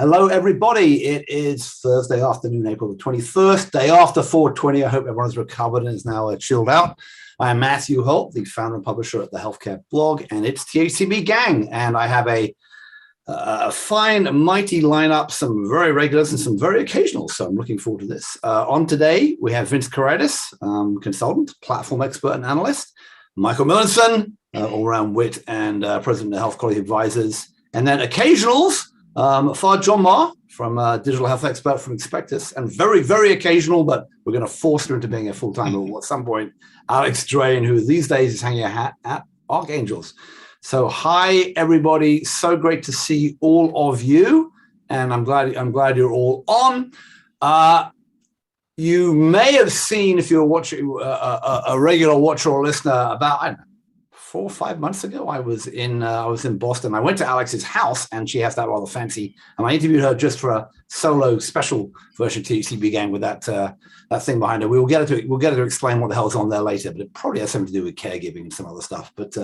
Hello, everybody. It is Thursday afternoon, April the 21st, day after 420. I hope everyone's recovered and is now chilled out. I'm Matthew Holt, the founder and publisher at the Healthcare blog, and it's THCB Gang. And I have a fine, mighty lineup, some very regulars and some very occasionals. So I'm looking forward to this. On today, we have Vince Kuraitis, consultant, platform expert and analyst, Michael Millenson, all-round wit and president of Health Quality Advisors, and then occasionals, Fard Johnmar from digital health expert from Expectus, and very, very occasional, but we're going to force her into being a full-time role at some point, Alex Drane, who these days is hanging a hat at Archangels. So hi, everybody. So great to see all of you, and I'm glad you're all on. You may have seen, if you're watching a regular watcher or listener, about, I don't know, 4 or 5 months ago, I was in Boston. I went to Alex's house, and she has that rather fancy. And I interviewed her just for a solo special version of THCB Gang with that thing behind her. We'll get her to explain what the hell's on there later, but it probably has something to do with caregiving and some other stuff. But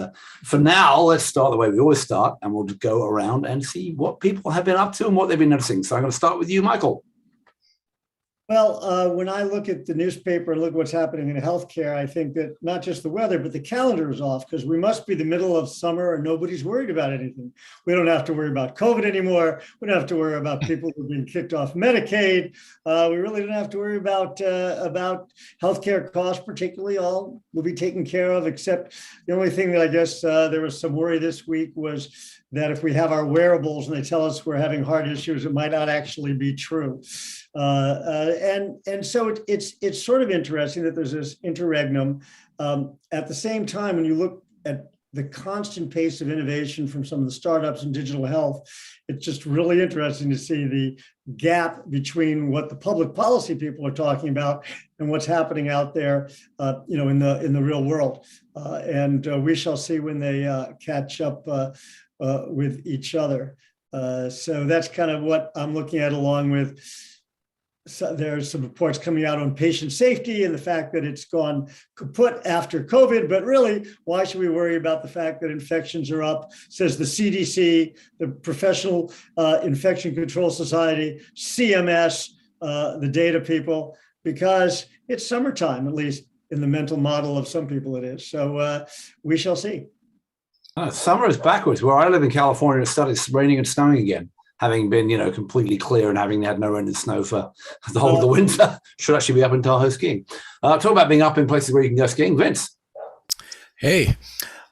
for now, let's start the way we always start, and we'll just go around and see what people have been up to and what they've been noticing. So I'm going to start with you, Michael. Well, when I look at the newspaper and look at what's happening in healthcare, I think that not just the weather, but the calendar is off, because we must be the middle of summer and nobody's worried about anything. We don't have to worry about COVID anymore. We don't have to worry about people who are being kicked off Medicaid. We really don't have to worry about healthcare costs, particularly. All will be taken care of, except the only thing that I guess there was some worry this week was that if we have our wearables and they tell us we're having heart issues, it might not actually be true. And so it's sort of interesting that there's this interregnum. At the same time, when you look at the constant pace of innovation from some of the startups in digital health, it's just really interesting to see the gap between what the public policy people are talking about and what's happening out there, in the real world. And we shall see when they catch up with each other. So that's kind of what I'm looking at, along with there's some reports coming out on patient safety and the fact that it's gone kaput after COVID, but really, why should we worry about the fact that infections are up, says the CDC, the Professional Infection Control Society, CMS, the data people, because it's summertime, at least in the mental model of some people it is. So we shall see. Summer is backwards. Where I live in California, it started raining and snowing again, having been, completely clear and having had no rain and snow for the whole of the winter. Should actually be up in Tahoe skiing. Talk about being up in places where you can go skiing. Vince. Hey,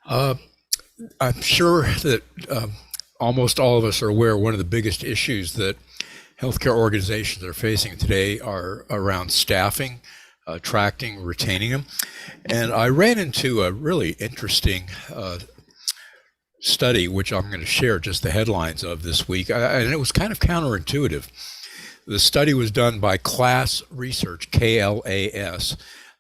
I'm sure that almost all of us are aware one of the biggest issues that healthcare organizations are facing today are around staffing, attracting, retaining them. And I ran into a really interesting study, which I'm going to share just the headlines of this week, and it was kind of counterintuitive. The study was done by Class Research, KLAS.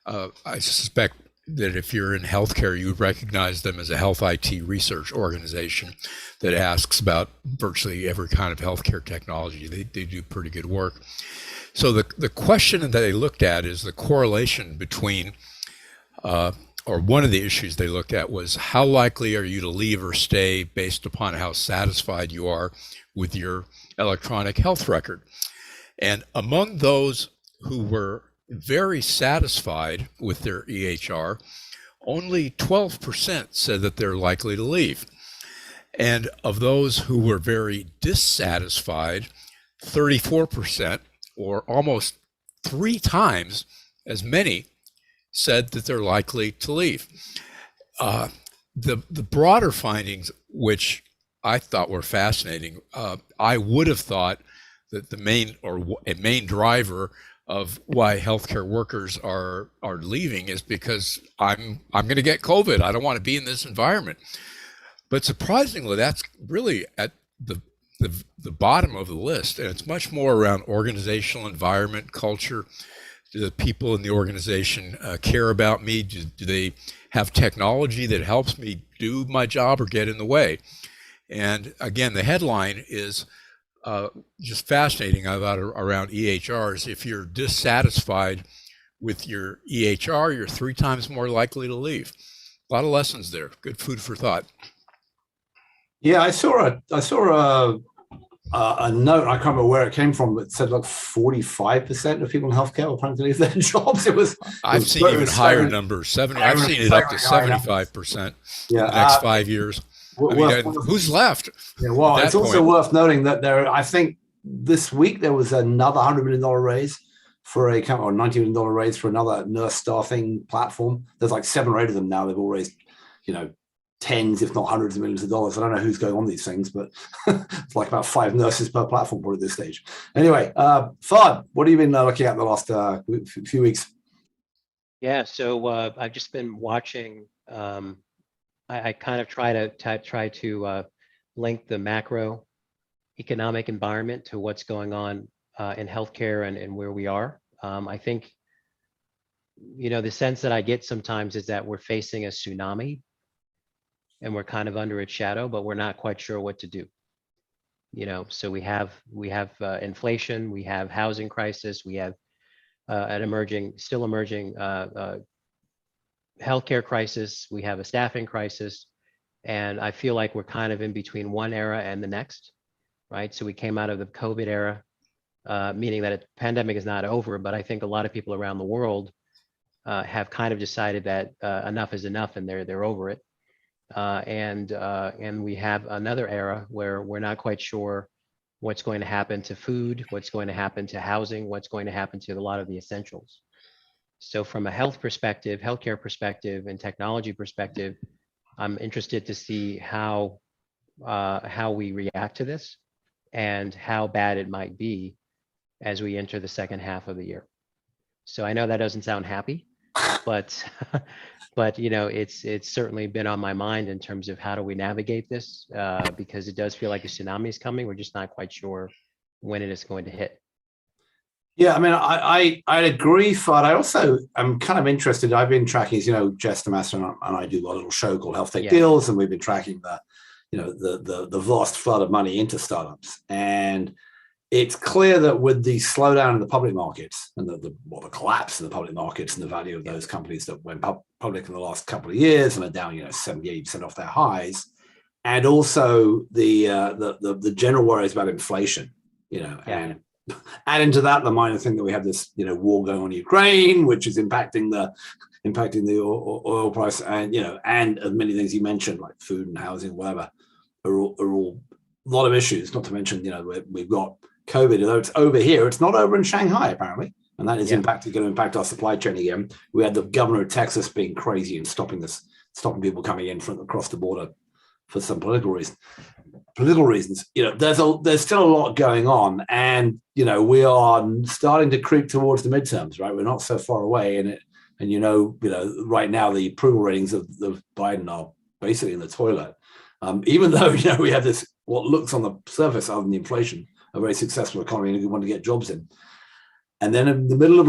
I suspect that if you're in healthcare, you would recognize them as a health IT research organization that asks about virtually every kind of healthcare technology. They do pretty good work. So the question that they looked at is the correlation between or one of the issues they looked at was how likely are you to leave or stay based upon how satisfied you are with your electronic health record. And among those who were very satisfied with their EHR, only 12% said that they're likely to leave. And of those who were very dissatisfied, 34%, or almost 3 times as many, said that they're likely to leave. The broader findings, which I thought were fascinating, I would have thought that a main driver of why healthcare workers are leaving is because I'm going to get COVID. I don't want to be in this environment. But surprisingly, that's really at the bottom of the list, and it's much more around organizational environment, culture. Do the people in the organization care about me? Do they have technology that helps me do my job or get in the way? And again, the headline is just fascinating around EHRs. If you're dissatisfied with your EHR, you're 3 times more likely to leave. A lot of lessons there. Good food for thought. Yeah, I saw a a note, I can't remember where it came from, but it said like 45% of people in healthcare were planning to leave their jobs. I've seen even higher numbers. I've seen it up to 75% in the next 5 years. I mean, who's left? Yeah, well, it's also point? worth noting that I think this week there was another $100 million raise for a company, or $90 million raise for another nurse staffing platform. There's like 7 or 8 of them now. They've all raised, tens, if not hundreds of millions of dollars. I don't know who's going on these things, but it's like about 5 nurses per platform at this stage. Anyway, Fard, what have you been looking at the last few weeks? Yeah, so I've just been watching. I kind of try to link the macro economic environment to what's going on in healthcare and where we are. I think, the sense that I get sometimes is that we're facing a tsunami and we're kind of under its shadow, but we're not quite sure what to do. So we have inflation, we have housing crisis, we have an still emerging healthcare crisis, we have a staffing crisis, and I feel like we're kind of in between one era and the next, right? So we came out of the COVID era, meaning that the pandemic is not over, but I think a lot of people around the world have kind of decided that enough is enough and they're over it. And we have another era where we're not quite sure what's going to happen to food, what's going to happen to housing, what's going to happen to a lot of the essentials. So from a healthcare perspective and technology perspective, I'm interested to see how we react to this and how bad it might be as we enter the second half of the year. So I know that doesn't sound happy, but it's certainly been on my mind in terms of how do we navigate this, because it does feel like a tsunami is coming. We're just not quite sure when it is going to hit. Yeah, I mean, I agree, Fard. I also am kind of interested. I've been tracking, Jess Damaster and I do a little show called Health Tech Deals, and we've been tracking the vast flood of money into startups. And it's clear that with the slowdown in the public markets and the collapse in the public markets and the value of those companies that went public in the last couple of years and are down, 70-80% off their highs, and also the general worries about inflation, and adding to that the minor thing that we have this war going on in Ukraine, which is impacting the oil price, and and as many things you mentioned like food and housing, whatever, are all a lot of issues. Not to mention we've got COVID, although it's over here, it's not over in Shanghai apparently, and that is going to impact our supply chain again. We had the governor of Texas being crazy and stopping people coming in from across the border for some political reasons. There's still a lot going on, and we are starting to creep towards the midterms, right? We're not so far away in it, and right now the approval ratings of Biden are basically in the toilet. Even though we have this what looks on the surface, other than the inflation, a very successful economy, and we want to get jobs in. And then in the middle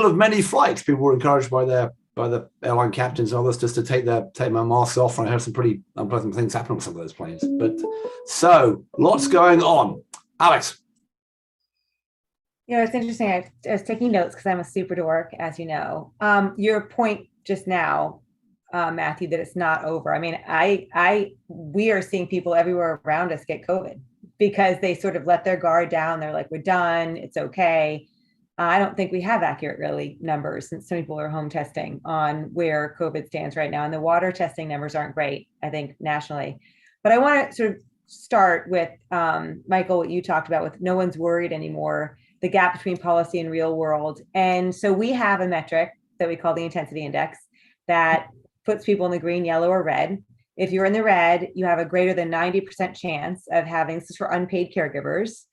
of many flights, people were encouraged by the airline captains and others just to take their masks off. And I heard some pretty unpleasant things happen on some of those planes. But so lots going on. Alex. It's interesting. I was taking notes because I'm a super dork, as you know. Your point just now, Matthew, that it's not over. I mean, we are seeing people everywhere around us get COVID because they sort of let their guard down. They're like, we're done. It's okay. I don't think we have accurate really numbers since some people are home testing on where COVID stands right now. And the water testing numbers aren't great, I think, nationally. But I want to sort of start with, Michael, what you talked about with no one's worried anymore, the gap between policy and real world. And so we have a metric that we call the intensity index that puts people in the green, yellow, or red. If you're in the red, you have a greater than 90% chance of having, this is for unpaid caregivers,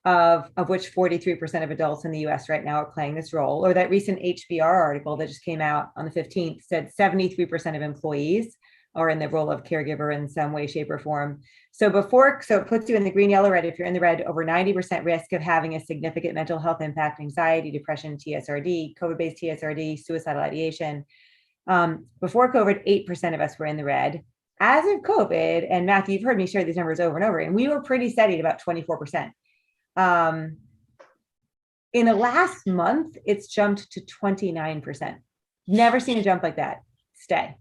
of which 43% of adults in the US right now are playing this role. Or that recent HBR article that just came out on the 15th said 73% of employees are in the role of caregiver in some way, shape, or form. So it puts you in the green, yellow, red. If you're in the red, over 90% risk of having a significant mental health impact, anxiety, depression, TSRD, COVID-based TSRD, suicidal ideation. Before COVID, 8% of us were in the red. As of COVID, and Matthew, you've heard me share these numbers over and over, and we were pretty steady at about 24%. In the last month, it's jumped to 29%. Never seen a jump like that stay.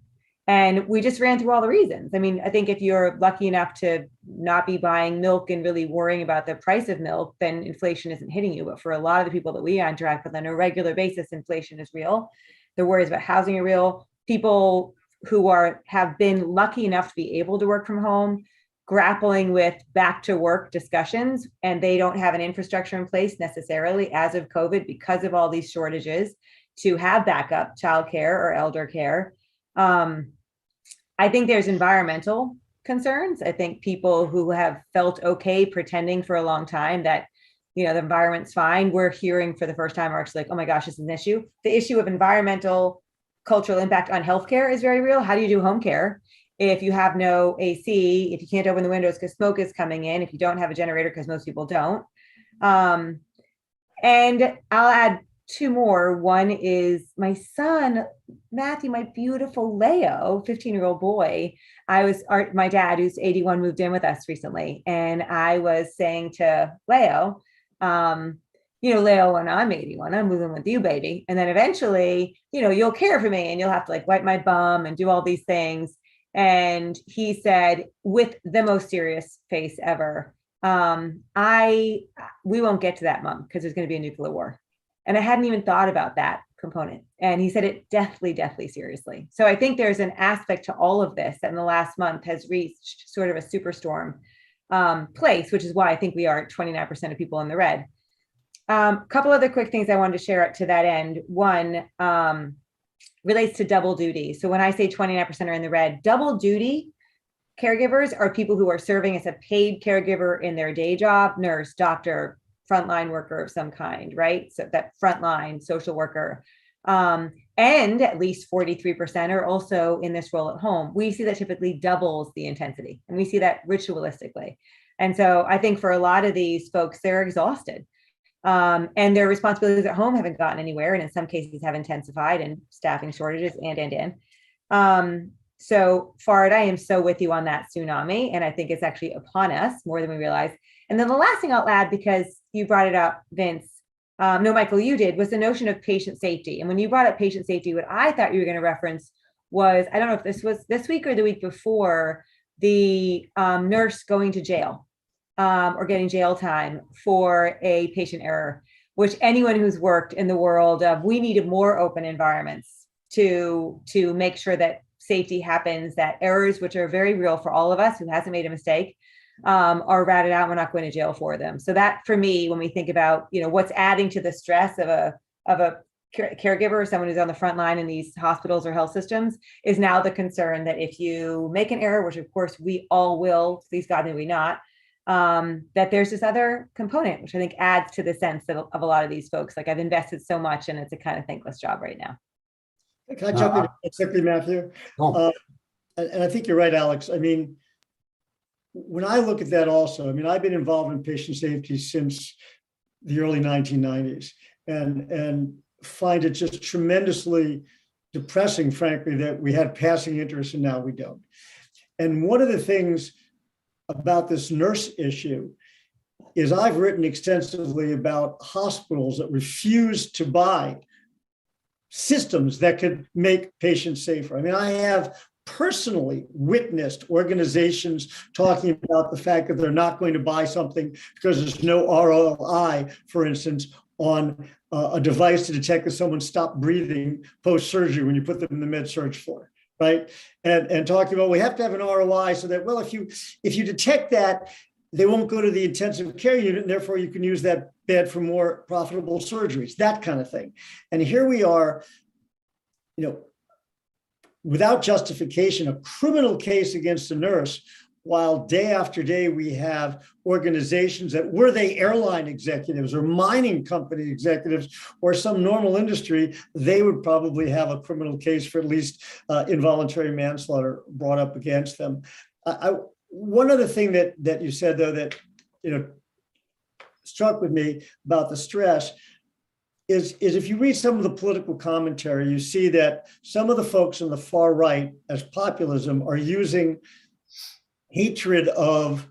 And we just ran through all the reasons. I mean, I think if you're lucky enough to not be buying milk and really worrying about the price of milk, then inflation isn't hitting you. But for a lot of the people that we interact with on a regular basis, inflation is real. The worries about housing are real. People who have been lucky enough to be able to work from home, grappling with back to work discussions, and they don't have an infrastructure in place necessarily as of COVID because of all these shortages to have backup childcare or elder care. I think there's environmental concerns. I think people who have felt okay pretending for a long time that, the environment's fine, we're hearing for the first time are actually like, oh my gosh, this is an issue. The issue of environmental cultural impact on healthcare is very real. How do you do home care if you have no AC, if you can't open the windows because smoke is coming in, if you don't have a generator, because most people don't? And I'll add two more. One is my son, Matthew, my beautiful Leo, 15-year-old boy. My dad, who's 81, moved in with us recently. And I was saying to Leo, Leo, when I'm 81, I'm moving with you, baby. And then eventually, you'll care for me and you'll have to wipe my bum and do all these things. And he said, with the most serious face ever, we won't get to that, Mom, because there's going to be a nuclear war. And I hadn't even thought about that component. And he said it deathly seriously. So I think there's an aspect to all of this that in the last month has reached sort of a superstorm place, which is why I think we are at 29% of people in the red. Couple other quick things I wanted to share to that end. One relates to double duty. So when I say 29% are in the red, double duty caregivers are people who are serving as a paid caregiver in their day job, nurse, doctor, frontline worker of some kind, right? So that frontline social worker. And at least 43% are also in this role at home. We see that typically doubles the intensity, and we see that ritualistically. And so I think for a lot of these folks, they're exhausted. And their responsibilities at home haven't gotten anywhere, and in some cases have intensified, and staffing shortages So Fard, I am so with you on that tsunami, and I think it's actually upon us more than we realize. And then the last thing I'll add, because you brought it up, Vince, no, Michael, you did, was the notion of patient safety. And when you brought up patient safety, what I thought you were going to reference was, I don't know if this was this week or the week before, the nurse going to jail or getting jail time for a patient error, which anyone who's worked in the world of, we needed more open environments to make sure that safety happens, that errors, which are very real for all of us who hasn't made a mistake, are ratted out. We're not going to jail for them. So that, for me, when we think about, what's adding to the stress of a caregiver or someone who's on the front line in these hospitals or health systems, is now the concern that if you make an error, which of course we all will, please God, may we not, that there's this other component, which I think adds to the sense of a lot of these folks. Like, I've invested so much and it's a kind of thankless job right now. Can I jump in quickly, Matthew? And I think you're right, Alex. I mean, when I look at that also, I've been involved in patient safety since the early 1990s and find it just tremendously depressing, frankly, that we had passing interest and now we don't. And one of the things about this nurse issue is I've written extensively about hospitals that refuse to buy systems that could make patients safer. I have personally witnessed organizations talking about the fact that they're not going to buy something because there's no ROI, for instance, on a device to detect if someone stopped breathing post-surgery when you put them in the med-surg floor, right? And talking about, we have to have an ROI so that, well, if you detect that, they won't go to the intensive care unit, and therefore you can use that bed for more profitable surgeries, that kind of thing. And here we are, without justification, a criminal case against a nurse, while day after day we have organizations that, were they airline executives or mining company executives or some normal industry, they would probably have a criminal case for at least involuntary manslaughter brought up against them. One other thing that you said, though, that struck with me about the stress is if you read some of the political commentary, you see that some of the folks on the far right, as populism, are using hatred of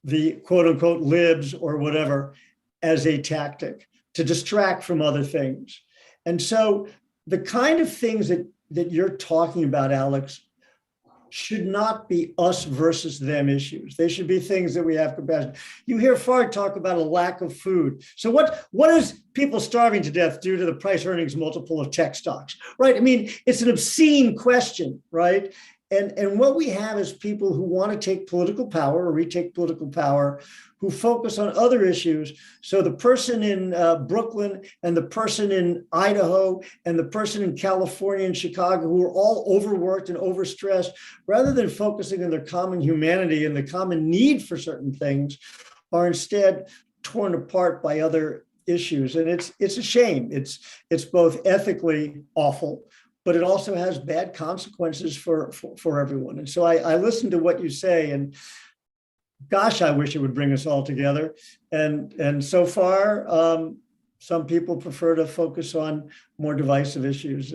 the quote unquote libs or whatever as a tactic to distract from other things. And so the kind of things that that you're talking about, Alex, should not be us versus them issues. They should be things that we have compassion. You hear Fard talk about a lack of food. So what does people starving to death due to the price earnings multiple of tech stocks, right? I mean, it's an obscene question, right? And what we have is people who want to take political power or retake political power, who focus on other issues. So the person in Brooklyn and the person in Idaho and the person in California and Chicago, who are all overworked and overstressed, rather than focusing on their common humanity and the common need for certain things, are instead torn apart by other issues. And it's a shame. It's both ethically awful, but it also has bad consequences for everyone. And so I listen to what you say, and gosh, I wish it would bring us all together. And so far, some people prefer to focus on more divisive issues.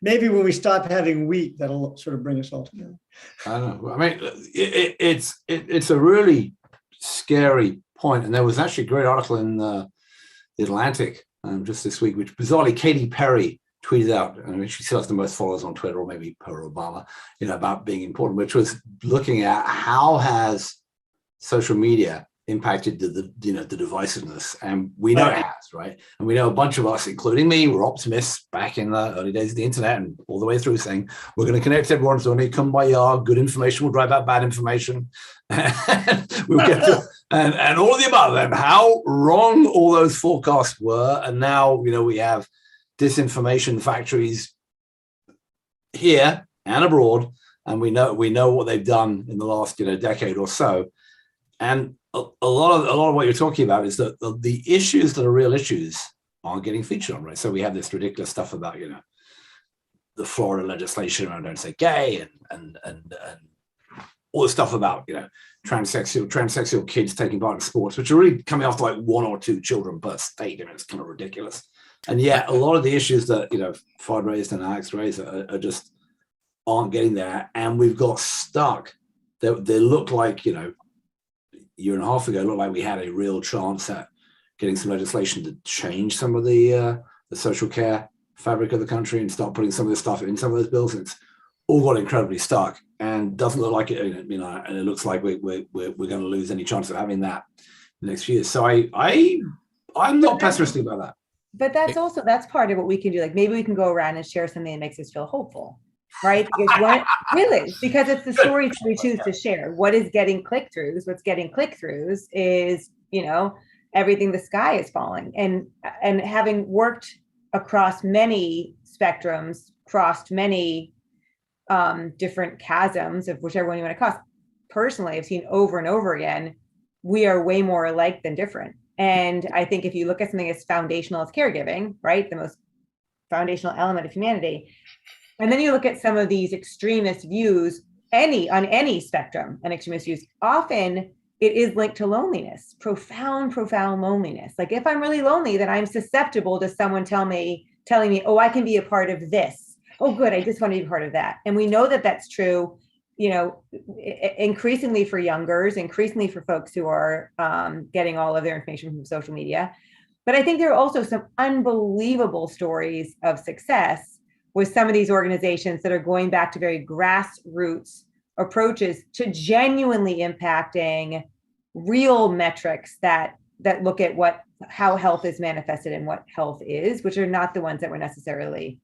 Maybe when we stop having wheat, that'll sort of bring us all together. I don't know. I mean, it's a really scary point. And there was actually a great article in the Atlantic just this week, which bizarrely Katy Perry tweeted out. I mean, she still has the most followers on Twitter, or maybe per Obama, about being important, which was looking at how has social media impacted the divisiveness. And we know it has, right? And we know a bunch of us, including me, were optimists back in the early days of the internet and all the way through, saying we're going to connect everyone, so when they come by yard, good information will drive out bad information. We'll get to and all of the above, and how wrong all those forecasts were. And now we have disinformation factories here and abroad, and we know what they've done in the last decade or so. And a lot of what you're talking about is that the issues that are real issues aren't getting featured on, right? So we have this ridiculous stuff about the Florida legislation around don't say gay and all the stuff about transsexual kids taking part in sports, which are really coming after like 1 or 2 children per state. I mean, it's kind of ridiculous. And yet a lot of the issues that Fard raised and Alex raised are just aren't getting there. And we've got stuck. They look like, a year and a half ago, looked like we had a real chance at getting some legislation to change some of the social care fabric of the country and start putting some of this stuff in some of those bills. It's all got incredibly stuck and doesn't look like it, and it looks like we're going to lose any chance of having that the next few years. So I'm not pessimistic about that. But that's part of what we can do. Like maybe we can go around and share something that makes us feel hopeful, right? Because it's the stories we choose to share. What is getting click-throughs? What's getting click-throughs is, everything, the sky is falling. And having worked across many spectrums, crossed many different chasms of whichever one you want to cross, personally, I've seen over and over again, we are way more alike than different. And I think if you look at something as foundational as caregiving, right, the most foundational element of humanity, and then you look at some of these extremist views, on any spectrum, and extremist views, often it is linked to loneliness, profound loneliness. Like if I'm really lonely, then I'm susceptible to someone telling me, oh, I can be a part of this. Oh, good, I just want to be part of that. And we know that that's true, increasingly for youngers, increasingly for folks who are getting all of their information from social media. But I think there are also some unbelievable stories of success with some of these organizations that are going back to very grassroots approaches to genuinely impacting real metrics that look at how health is manifested and what health is, which are not the ones that we're necessarily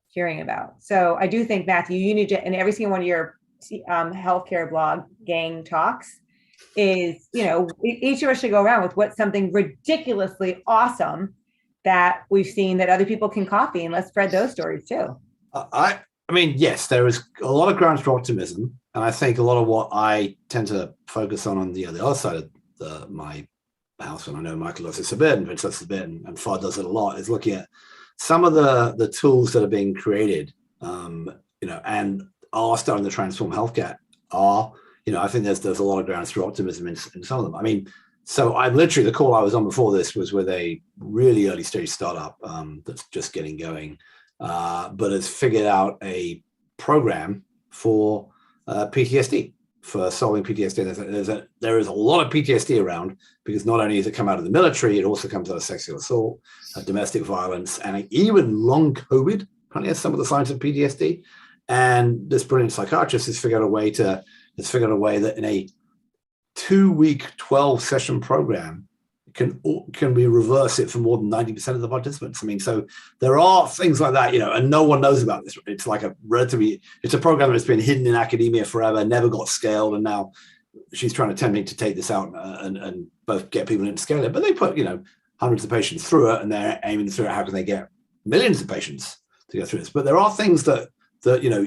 hearing about. So I do think, Matthew, you need to, in every single one of your healthcare blog gang talks, is, each of us should go around with what's something ridiculously awesome that we've seen that other people can copy, and let's spread those stories too. I mean, yes, there is a lot of grounds for optimism, and I think a lot of what I tend to focus on the other side of my house, and I know Michael does this a bit, and Vince does this a bit, and Fard does it a lot, is looking at some of the tools that are being created, and are starting to transform healthcare. I think there's a lot of grounds for optimism in some of them. I mean, so I'm literally, the call I was on before this was with a really early stage startup that's just getting going, but has figured out a program for PTSD, for solving PTSD. There is a lot of PTSD around, because not only does it come out of the military, it also comes out of sexual assault, domestic violence, and even long COVID apparently has some of the signs of PTSD. And this brilliant psychiatrist has figured out a way that in a 2-week, 12-session program can we reverse it for more than 90% of the participants. I mean, so there are things like that, and no one knows about this. It's like it's a program that's been hidden in academia forever, never got scaled, and now she's trying to tempt me to take this out and both get people in to scale it. But they put, hundreds of patients through it, and they're aiming through it. How can they get millions of patients to go through this? But there are things that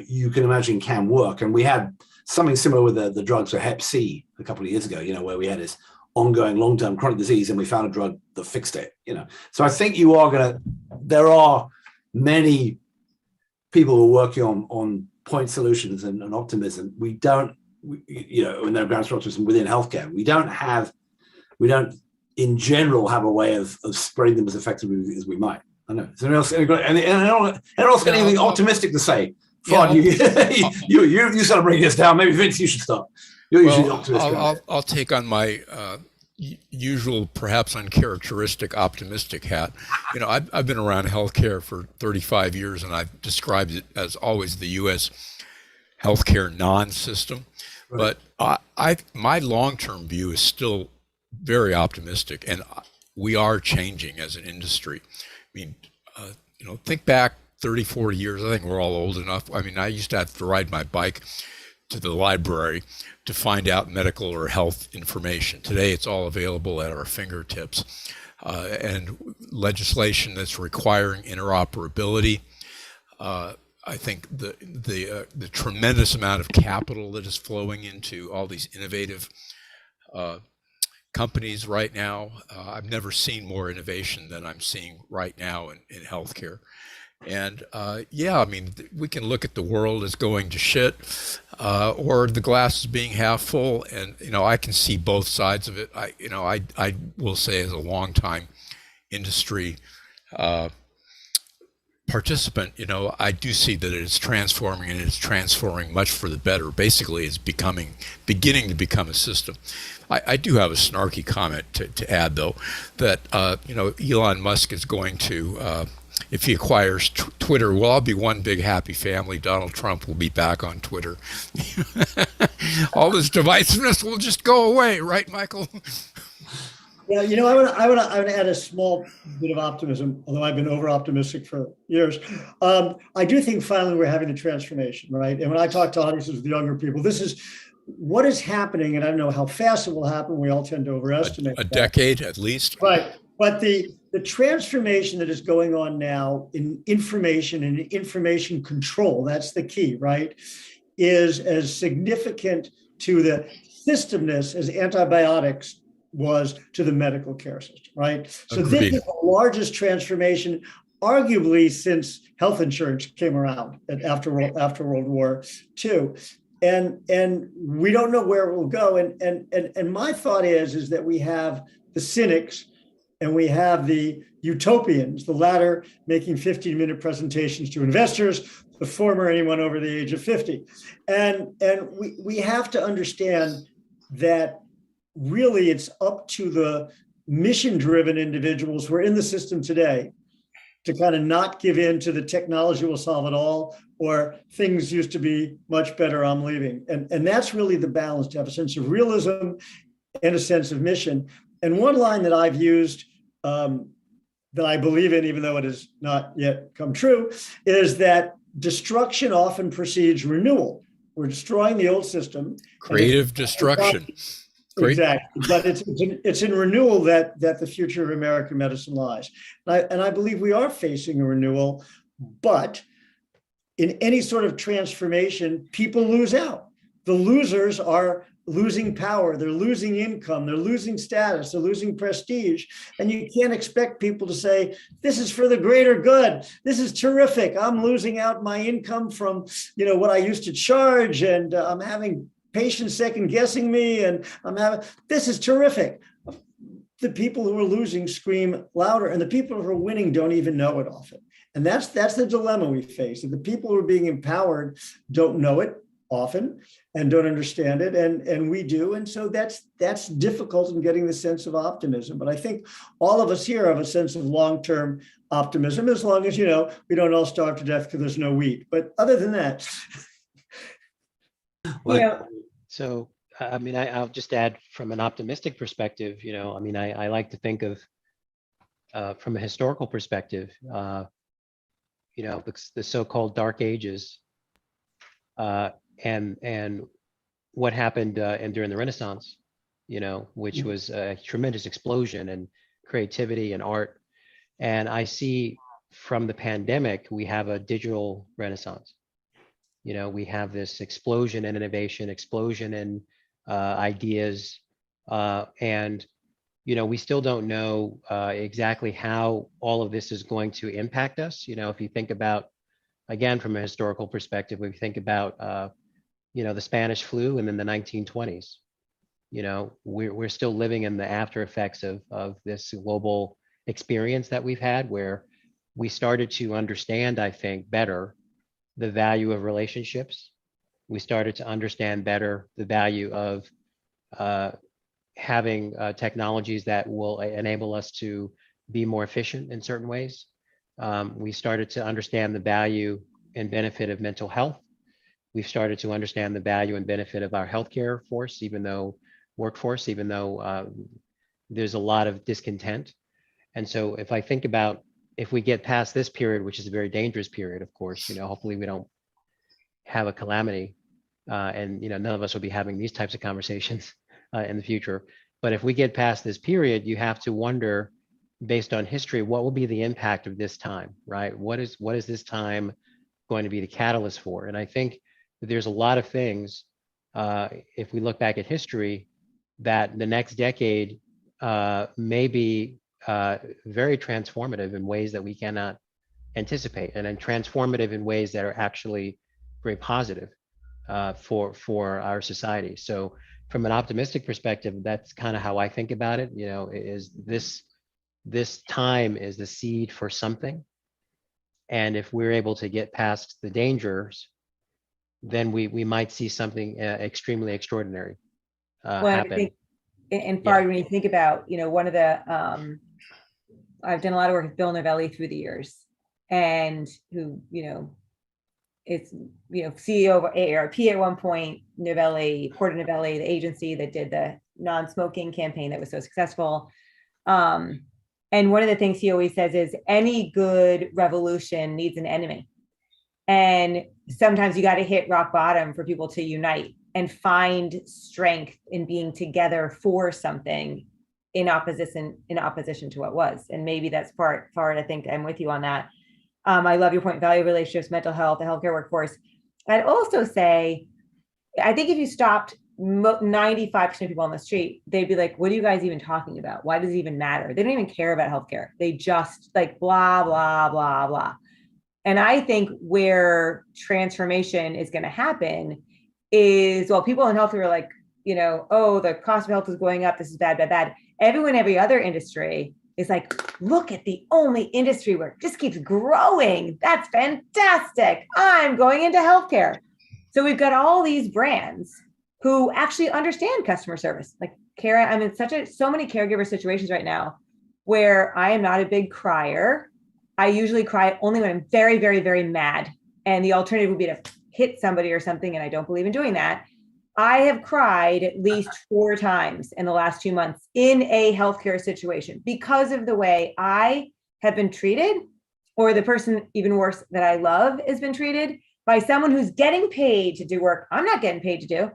you can imagine can work. And we had something similar with the drugs for Hep C a couple of years ago, where we had this ongoing long-term chronic disease, and we found a drug that fixed it. So I think there are many people who are working on point solutions and optimism. We don't, in their grounds for optimism within healthcare, we don't in general have a way of spreading them as effectively as we might. I know. Is there anyone else got anything optimistic to say? Fard, you sort of bring us down. Maybe Vince, you should start. You're usually optimistic. I'll take on my usual, perhaps uncharacteristic optimistic hat. I've been around healthcare for 35 years, and I've described it as always the U.S. healthcare non-system. Right. But my long-term view is still very optimistic, and we are changing as an industry. I mean, think back 30, 40 years. I think we're all old enough. I mean, I used to have to ride my bike to the library to find out medical or health information. Today, it's all available at our fingertips. And legislation that's requiring interoperability. I think the tremendous amount of capital that is flowing into all these innovative companies right now. I've never seen more innovation than I'm seeing right now in healthcare. And I mean, we can look at the world as going to shit, or the glass is being half full, and I can see both sides of it. I will say, as a longtime industry participant, I do see that it is transforming, and it's transforming much for the better. Basically, it's beginning to become a system. I do have a snarky comment to add, though, that Elon Musk is going to. If he acquires Twitter, we'll all be one big happy family. Donald Trump will be back on Twitter. All this divisiveness will just go away, right, Michael? Yeah, I want to add a small bit of optimism, although I've been over-optimistic for years. I do think finally we're having the transformation, right? And when I talk to audiences with younger people, this is what is happening, and I don't know how fast it will happen. We all tend to overestimate a decade at least. Right. But the transformation that is going on now in information and information control, that's the key, right, is as significant to the systemness as antibiotics was to the medical care system, right? So Agreed. This is the largest transformation, arguably, since health insurance came around after World War II. And we don't know where it will go. And my thought is that we have the cynics and we have the utopians, the latter making 15-minute presentations to investors, the former anyone over the age of 50. And we have to understand that really it's up to the mission-driven individuals who are in the system today to kind of not give in to the technology will solve it all, or things used to be much better, I'm leaving. And that's really the balance, to have a sense of realism and a sense of mission. And one line that I've used that I believe in, even though it has not yet come true, is that destruction often precedes renewal. We're destroying the old system. Creative destruction. Exactly, but it's in renewal that the future of American medicine lies. And I believe we are facing a renewal, but in any sort of transformation, people lose out. The losers are losing power, they're losing income, they're losing status, they're losing prestige. And you can't expect people to say, this is for the greater good. This is terrific. I'm losing out my income from, what I used to charge, and I'm having patients second guessing me, and this is terrific. The people who are losing scream louder, and the people who are winning don't even know it often. And that's the dilemma we face. That the people who are being empowered don't know it often, and don't understand it, and we do, and so that's difficult in getting the sense of optimism. But I think all of us here have a sense of long-term optimism, as long as we don't all starve to death because there's no wheat. But other than that, So I mean, I'll just add from an optimistic perspective. I mean, I like to think of from a historical perspective. The so-called Dark Ages, and what happened and during the Renaissance, which was a tremendous explosion in creativity and art. And I see from the pandemic, we have a digital renaissance. We have this explosion in innovation, explosion in ideas, and we still don't know exactly how all of this is going to impact us. If you think about, again, from a historical perspective, if you think about, the Spanish flu and in the 1920s, we're still living in the after effects of this global experience that we've had, where we started to understand, I think, better the value of relationships. We started to understand better the value of having technologies that will enable us to be more efficient in certain ways. We started to understand the value and benefit of mental health. We've started to understand the value and benefit of our healthcare workforce, even though there's a lot of discontent. And so if I think about, if we get past this period, which is a very dangerous period, of course, hopefully we don't have a calamity, and none of us will be having these types of conversations in the future. But if we get past this period, you have to wonder, based on history, what will be the impact of this time, right? What is this time going to be the catalyst for? And I think that there's a lot of things, if we look back at history, that the next decade may be very transformative in ways that we cannot anticipate, and then transformative in ways that are actually very positive for our society. So from an optimistic perspective, that's kind of how I think about it. Is this time is the seed for something, and if we're able to get past the dangers, then we might see something extremely extraordinary happen. I think, and Fard, when you think about, one of the, I've done a lot of work with Bill Novelli through the years, and who, it's, CEO of AARP at one point, Porter Novelli, the agency that did the non-smoking campaign that was so successful. And one of the things he always says is, any good revolution needs an enemy. And sometimes you got to hit rock bottom for people to unite and find strength in being together for something in opposition to what was. And maybe that's Fard. I think I'm with you on that. I love your point, value relationships, mental health, the healthcare workforce. I'd also say, I think if you stopped 95% of people on the street, they'd be like, what are you guys even talking about? Why does it even matter? They don't even care about healthcare. They just like blah, blah, blah, blah. And I think where transformation is going to happen is, well, people in healthcare are like, oh, the cost of health is going up. This is bad, bad, bad. Everyone, every other industry is like, look at the only industry where it just keeps growing. That's fantastic. I'm going into healthcare. So we've got all these brands who actually understand customer service. Like I'm in so many caregiver situations right now where I am not a big crier. I usually cry only when I'm very, very, very mad. And the alternative would be to hit somebody or something. And I don't believe in doing that. I have cried at least 4 times in the last 2 months in a healthcare situation because of the way I have been treated, or the person, even worse, that I love has been treated by someone who's getting paid to do work I'm not getting paid to do.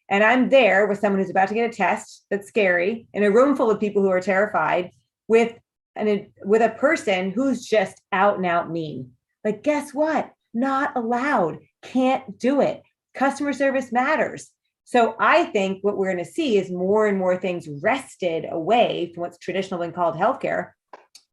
And I'm there with someone who's about to get a test that's scary in a room full of people who are terrified with a person who's just out and out mean. Like, guess what? Not allowed. Can't do it. Customer service matters. So I think what we're going to see is more and more things wrested away from what's traditionally been called healthcare,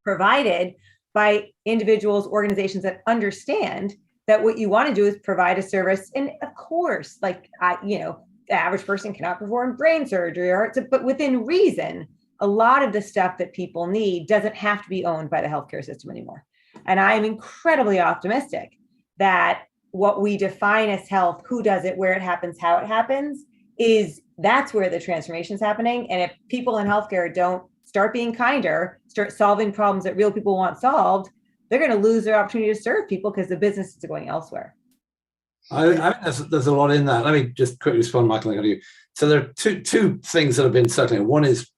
provided by individuals, organizations that understand that what you want to do is provide a service. And of course, like, the average person cannot perform brain surgery, but within reason, a lot of the stuff that people need doesn't have to be owned by the healthcare system anymore. And I'm incredibly optimistic that what we define as health, who does it, where it happens, how it happens, that's where the transformation is happening. And if people in healthcare don't start being kinder, start solving problems that real people want solved, they're going to lose their opportunity to serve people because the business is going elsewhere. I think there's a lot in that. Let me just quickly respond, Michael. I got you. So there are two things that have been circling. One is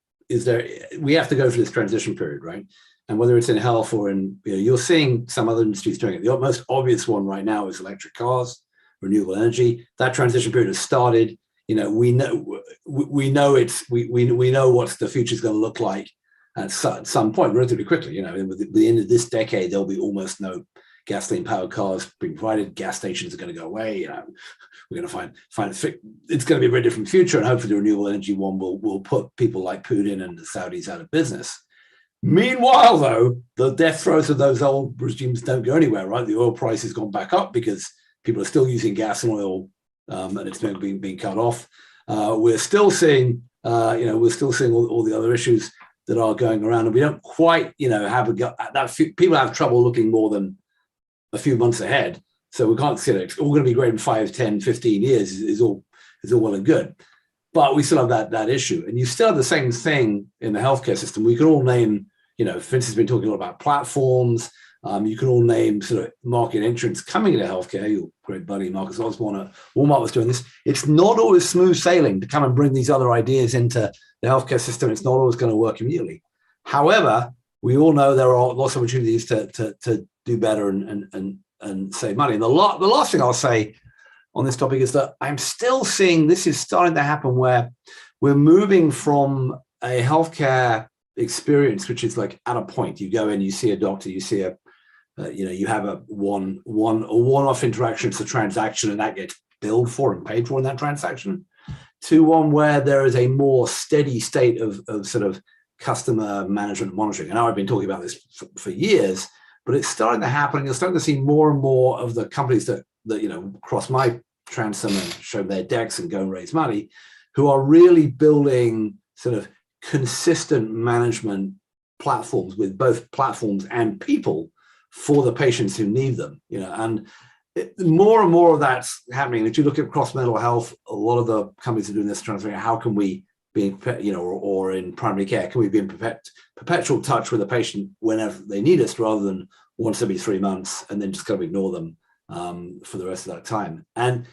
we have to go through this transition period, right? And whether it's in health or in, you're seeing some other industries doing it. The most obvious one right now is electric cars, renewable energy. That transition period has started. We know we know what the future is going to look like at some point relatively quickly. With the end of this decade, there'll be almost no gasoline powered cars being provided. Gas stations are going to go away. We're going to find it's going to be a very different future, and hopefully the renewable energy one will put people like Putin and the Saudis out of business. Meanwhile, though, the death throes of those old regimes don't go anywhere, right? The oil price has gone back up because people are still using gas and oil, and it's being cut off. We're still seeing, all the other issues that are going around, and we don't quite, people have trouble looking more than a few months ahead. So we can't say that it's all going to be great in 5, 10, 15 years is all well and good. But we still have that issue. And you still have the same thing in the healthcare system. We can all name, Vince has been talking a lot about platforms. You can all name sort of market entrants coming into healthcare. Your great buddy, Marcus Osborne at Walmart was doing this. It's not always smooth sailing to come and bring these other ideas into the healthcare system. It's not always going to work immediately. However, we all know there are lots of opportunities to do better and save money. And the last thing I'll say on this topic is that I'm still seeing this is starting to happen where we're moving from a healthcare experience, which is like at a point you go in, you see a doctor, you see you have a one-off interaction, it's a transaction, and that gets billed for and paid for in that transaction, to one where there is a more steady state of sort of customer management and monitoring. And I've been talking about this for years, but it's starting to happen. You're starting to see more and more of the companies that cross my transom and show their decks and go and raise money, who are really building sort of consistent management platforms with both platforms and people for the patients who need them. And more and more of that's happening. If you look at cross mental health, a lot of the companies are doing this, trying to figure out how can we be, or in primary care, can we be in perpetual touch with the patient whenever they need us, rather than once every 3 months and then just kind of ignore them for the rest of that time. And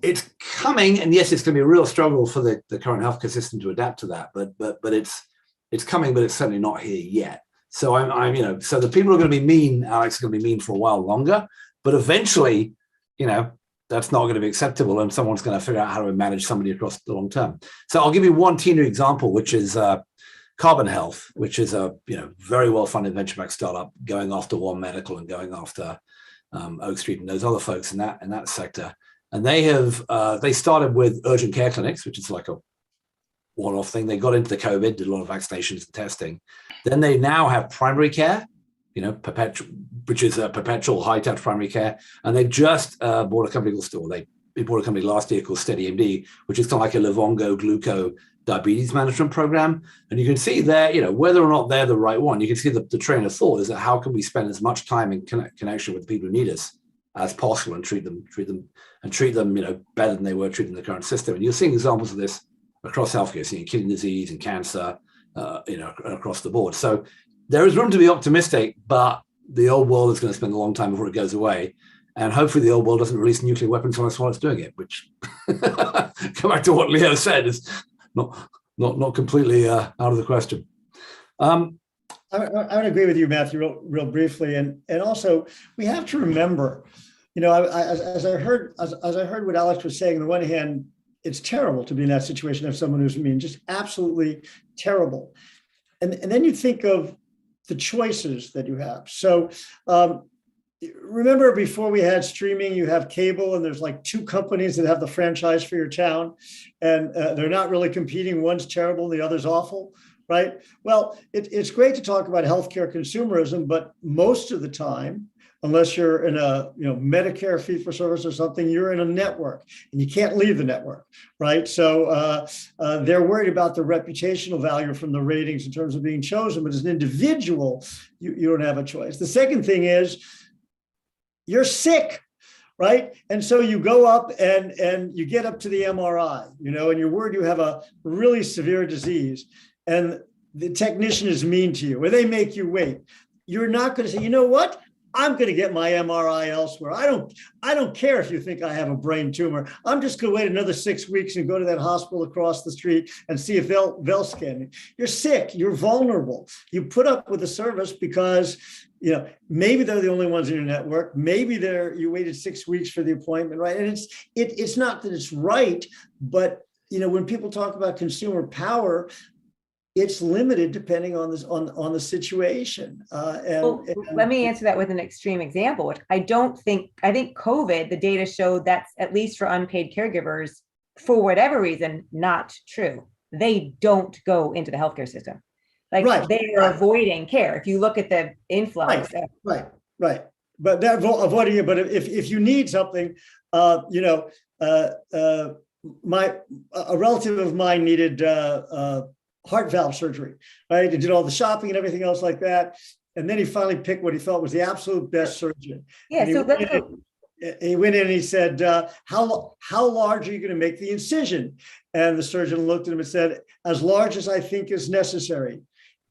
it's coming, and yes, it's going to be a real struggle for the current healthcare system to adapt to that, but it's coming, but it's certainly not here yet. So I'm so the people who are going to be mean, Alex, are going to be mean for a while longer, but eventually, that's not going to be acceptable, and someone's going to figure out how to manage somebody across the long term. So I'll give you one teeny example, which is Carbon Health, which is a very well-funded venture-backed startup going after One Medical and going after Oak Street and those other folks in that sector. And they started with urgent care clinics, which is like a one-off thing. They got into the COVID, did a lot of vaccinations and testing. Then they now have primary care, which is a perpetual high-touch primary care. And they just bought a company they bought a company last year called SteadyMD, which is kind of like a Livongo gluco diabetes management program. And you can see there, whether or not they're the right one, you can see the train of thought is that how can we spend as much time in connection with the people who need us as possible and treat them better than they were treating the current system. And you're seeing examples of this across healthcare, seeing kidney disease and cancer, across the board. So there is room to be optimistic, but the old world is going to spend a long time before it goes away. And hopefully the old world doesn't release nuclear weapons on us while it's doing it, which come back to what Leo said, is not completely out of the question. I would agree with you, Matthew, real briefly. And also we have to remember, as I heard what Alex was saying, on the one hand, it's terrible to be in that situation of someone who's just absolutely terrible. And then you think of the choices that you have. So remember, before we had streaming, you have cable, and there's like 2 companies that have the franchise for your town, and they're not really competing. One's terrible, the other's awful, right? Well, it's great to talk about healthcare consumerism, but most of the time, unless you're in a Medicare fee-for-service or something, you're in a network and you can't leave the network, right? So they're worried about the reputational value from the ratings in terms of being chosen, but as an individual, you don't have a choice. The second thing is you're sick, right? And so you go up and you get up to the MRI, you know, and you're worried you have a really severe disease, and the technician is mean to you, or they make you wait. You're not going to say, you know what? I'm going to get my MRI elsewhere. I don't care if you think I have a brain tumor. I'm just going to wait another 6 weeks and go to that hospital across the street and see if they'll scan me. You're sick. You're vulnerable. You put up with the service because, you know, maybe they're the only ones in your network. Maybe you waited 6 weeks for the appointment, right? And it's not that it's right, but, you know, when people talk about consumer power, it's limited depending on this on the situation. Let me answer that with an extreme example, which I think COVID, the data showed that's, at least for unpaid caregivers, for whatever reason, not true. They don't go into the healthcare system. Like, right. They are avoiding care. If you look at the influx. Right. But they're avoiding it. But if you need something, you know, a relative of mine needed heart valve surgery, right? He did all the shopping and everything else like that. And then he finally picked what he felt was the absolute best surgeon. Yeah. So he went in and he said, how large are you going to make the incision? And the surgeon looked at him and said, as large as I think is necessary.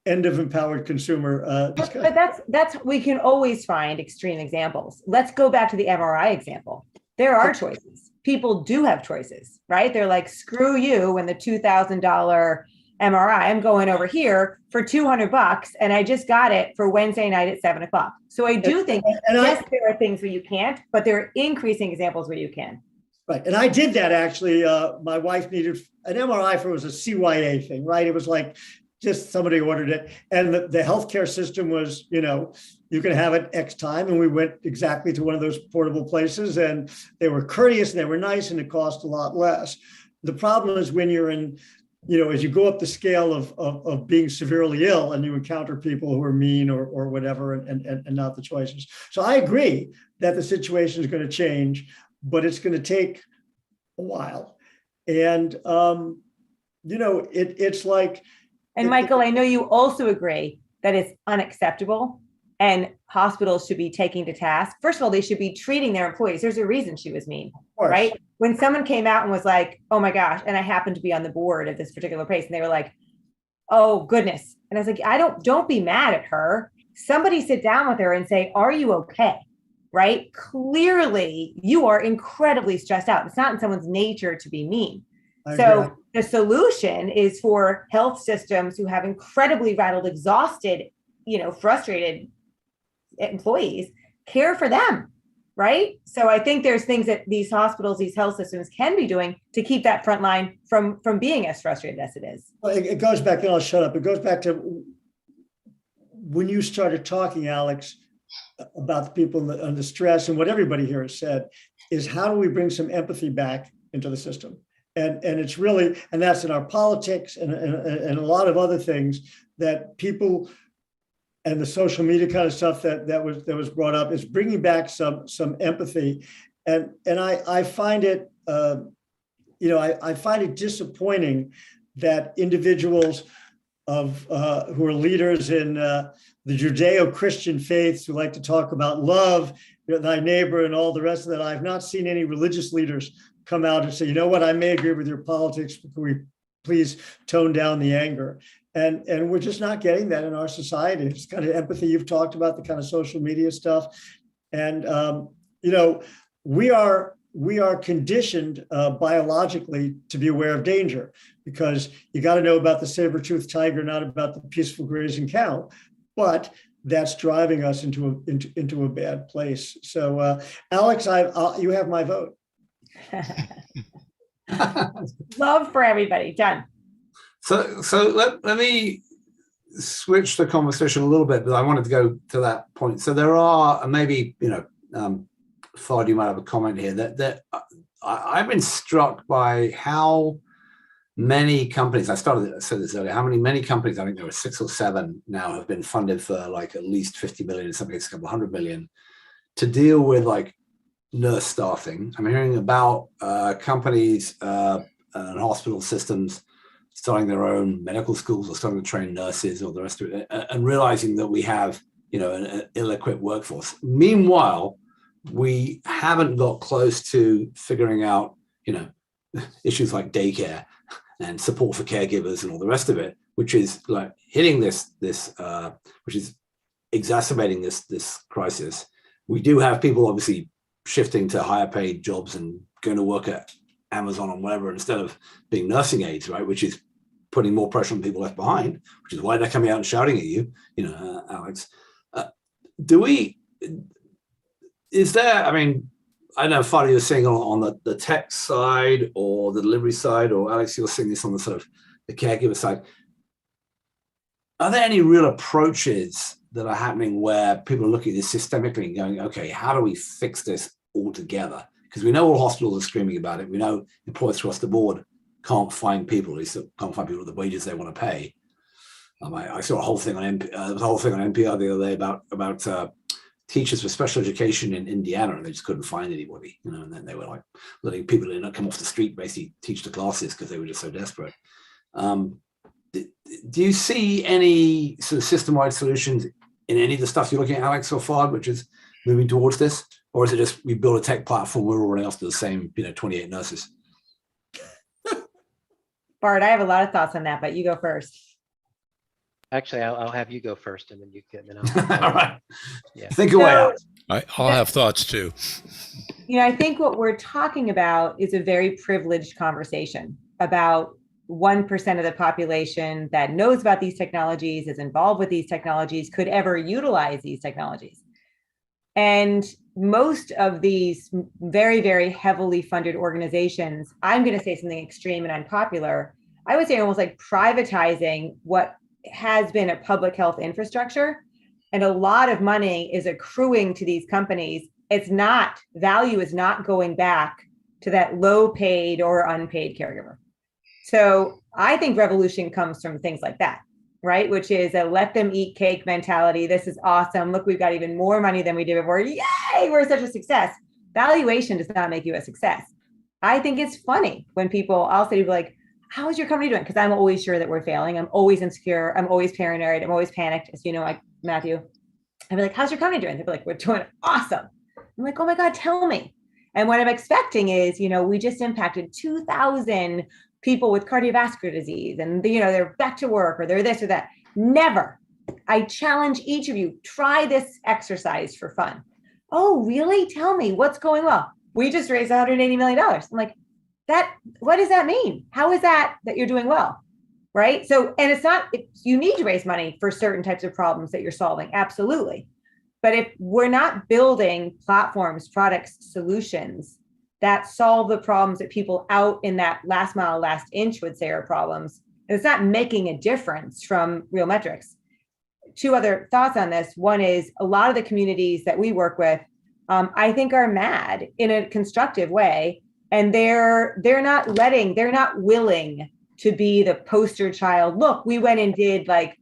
End of empowered consumer. But that's we can always find extreme examples. Let's go back to the MRI example. There are choices. People do have choices, right? They're like, screw you and the $2,000 MRI. I'm going over here for $200 and I just got it for Wednesday night at 7:00. So I do think, yes, there are things where you can't, but there are increasing examples where you can. Right. And I did that actually. My wife needed an MRI for, it was a CYA thing, right? It was like just somebody ordered it. And the healthcare system was, you know, you can have it X time. And we went exactly to one of those portable places and they were courteous and they were nice and it cost a lot less. The problem is when you're in, you know, as you go up the scale of being severely ill and you encounter people who are mean or whatever and not the choices. So I agree that the situation is going to change, but it's going to take a while. And, you know, it's like. And Michael, I know you also agree that it's unacceptable and hospitals should be taking to task. First of all, they should be treating their employees. There's a reason she was mean, right? When someone came out and was like, oh my gosh, and I happened to be on the board of this particular place and they were like, oh goodness. And I was like, don't be mad at her. Somebody sit down with her and say, are you okay? Right? Clearly you are incredibly stressed out. It's not in someone's nature to be mean. So the solution is for health systems who have incredibly rattled, exhausted, you know, frustrated employees, care for them, right? So I think there's things that these hospitals, these health systems can be doing to keep that front line from being as frustrated as it is. Well, it goes back, and I'll shut up. It goes back to when you started talking, Alex, about the people and the stress, and what everybody here has said is, how do we bring some empathy back into the system? And it's really, and that's in our politics and a lot of other things that people, and the social media kind of stuff that was brought up, is bringing back some empathy. And I find it, you know, I find it disappointing that individuals who are leaders in the Judeo-Christian faiths, who like to talk about love, thy neighbor, and all the rest of that. I've not seen any religious leaders come out and say, you know what, I may agree with your politics, but can we please tone down the anger? And we're just not getting that in our society. It's kind of empathy you've talked about, the kind of social media stuff. And, you know, we are conditioned biologically to be aware of danger, because you got to know about the saber-toothed tiger, not about the peaceful grazing cow. But that's driving us into a bad place. So, Alex, you have my vote. Love for everybody. Done. So let me switch the conversation a little bit, but I wanted to go to that point. So there are, and maybe, you know, Fard, you might have a comment here, that I've been struck by how many companies, I said this earlier, how many companies, I think there were 6 or 7 now, have been funded for like at least 50 million, in some cases a couple $100 million, to deal with like nurse staffing. I'm hearing about companies and hospital systems starting their own medical schools or starting to train nurses or the rest of it, and realizing that we have, you know, an ill-equipped workforce. Meanwhile, we haven't got close to figuring out, issues like daycare and support for caregivers and all the rest of it, which is like hitting this, which is exacerbating this crisis. We do have people obviously shifting to higher paid jobs and going to work at Amazon or whatever instead of being nursing aides, right? Which is putting more pressure on people left behind, which is why they're coming out and shouting at you, Alex. Is there, I don't know, Fard, you're saying on the tech side or the delivery side, or Alex, you're seeing this on the sort of the caregiver side. Are there any real approaches that are happening where people are looking at this systemically and going, okay, how do we fix this all together? Because we know all hospitals are screaming about it. We know employers across the board can't find people, at least can't find people at the wages they want to pay. I saw a whole thing on NPR the other day about teachers for special education in Indiana, and they just couldn't find anybody, and then they were like letting people in come off the street, basically teach the classes because they were just so desperate. Do you see any sort of system-wide solutions in any of the stuff you're looking at, Alex or Fard, which is moving towards this? Or is it just we build a tech platform, we're all running after the same, 28 nurses? Fard, I have a lot of thoughts on that, but you go first. Actually, I'll have you go first, and then you can. Then All right. Yeah. Think away out. I'll have thoughts too. I think what we're talking about is a very privileged conversation about 1% of the population that knows about these technologies, is involved with these technologies, could ever utilize these technologies. And most of these very, very heavily funded organizations, I'm going to say something extreme and unpopular, I would say almost like privatizing what has been a public health infrastructure. And a lot of money is accruing to these companies. Value is not going back to that low paid or unpaid caregiver. So I think revolution comes from things like that, right? Which is a let them eat cake mentality. This is awesome. Look, we've got even more money than we did before. Yay, we're such a success. Valuation does not make you a success. I think it's funny when I'll say like, how is your company doing? Because I'm always sure that we're failing. I'm always insecure. I'm always paranoid. I'm always panicked. As you know, like Matthew, I'd be like, how's your company doing? They'd be like, we're doing awesome. I'm like, oh my God, tell me. And what I'm expecting is, we just impacted 2,000 people with cardiovascular disease and, they're back to work or they're this or that. Never. I challenge each of you, try this exercise for fun. Oh, really? Tell me what's going well. We just raised $180 million. I'm like, what does that mean? How is that you're doing well? Right. So, and you need to raise money for certain types of problems that you're solving. Absolutely. But if we're not building platforms, products, solutions that solve the problems that people out in that last mile, last inch would say are problems, and it's not making a difference from real metrics. Two other thoughts on this. One is a lot of the communities that we work with, I think are mad in a constructive way. And they're not willing to be the poster child. Look, we went and did like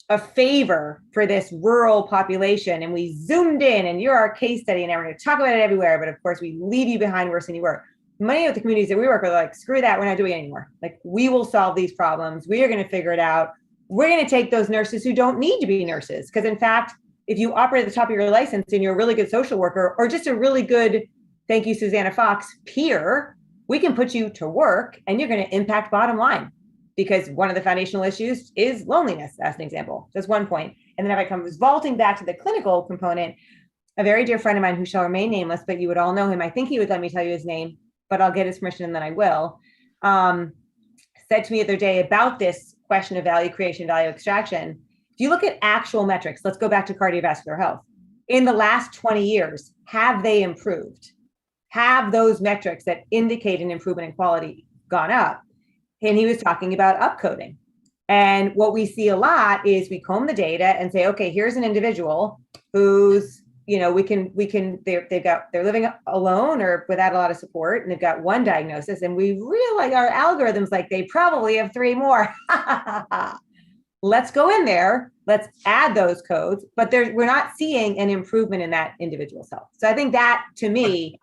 a favor for this rural population and we zoomed in and you're our case study and we're going to talk about it everywhere. But of course we leave you behind worse than you were. Many of the communities that we work with are like, screw that, we're not doing it anymore. Like we will solve these problems. We are going to figure it out. We're going to take those nurses who don't need to be nurses. Because in fact, if you operate at the top of your license and you're a really good social worker or just a really good, thank you, Susanna Fox, peer, we can put you to work and you're going to impact bottom line. Because one of the foundational issues is loneliness, as an example. That's one point. And then if I come vaulting back to the clinical component, a very dear friend of mine who shall remain nameless, but you would all know him. I think he would let me tell you his name, but I'll get his permission and then I will. Said to me the other day about this question of value creation, value extraction. If you look at actual metrics, let's go back to cardiovascular health. In the last 20 years, have they improved? Have those metrics that indicate an improvement in quality gone up? And he was talking about upcoding. And what we see a lot is we comb the data and say, okay, here's an individual who's, they're living alone or without a lot of support, and they've got one diagnosis. And we realize our algorithms, like they probably have three more. Let's go in there. Let's add those codes, but we're not seeing an improvement in that individual's health. So I think that to me,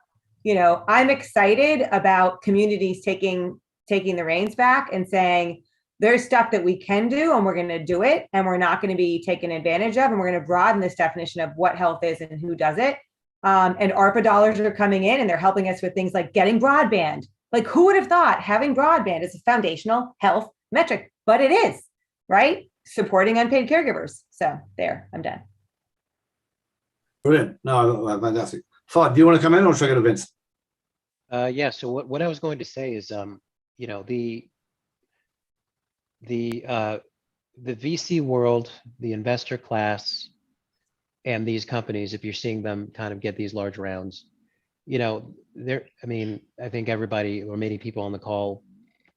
I'm excited about communities taking the reins back and saying, there's stuff that we can do and we're going to do it and we're not going to be taken advantage of. And we're going to broaden this definition of what health is and who does it. And ARPA dollars are coming in and they're helping us with things like getting broadband. Like, who would have thought having broadband is a foundational health metric? But it is, right? Supporting unpaid caregivers. So there, I'm done. Brilliant. No, fantastic. Fard, do you want to come in or should I go to Vince? Yeah. So what I was going to say is, you know, the VC world, the investor class, and these companies, if you're seeing them kind of get these large rounds, you know, I mean, I think everybody or many people on the call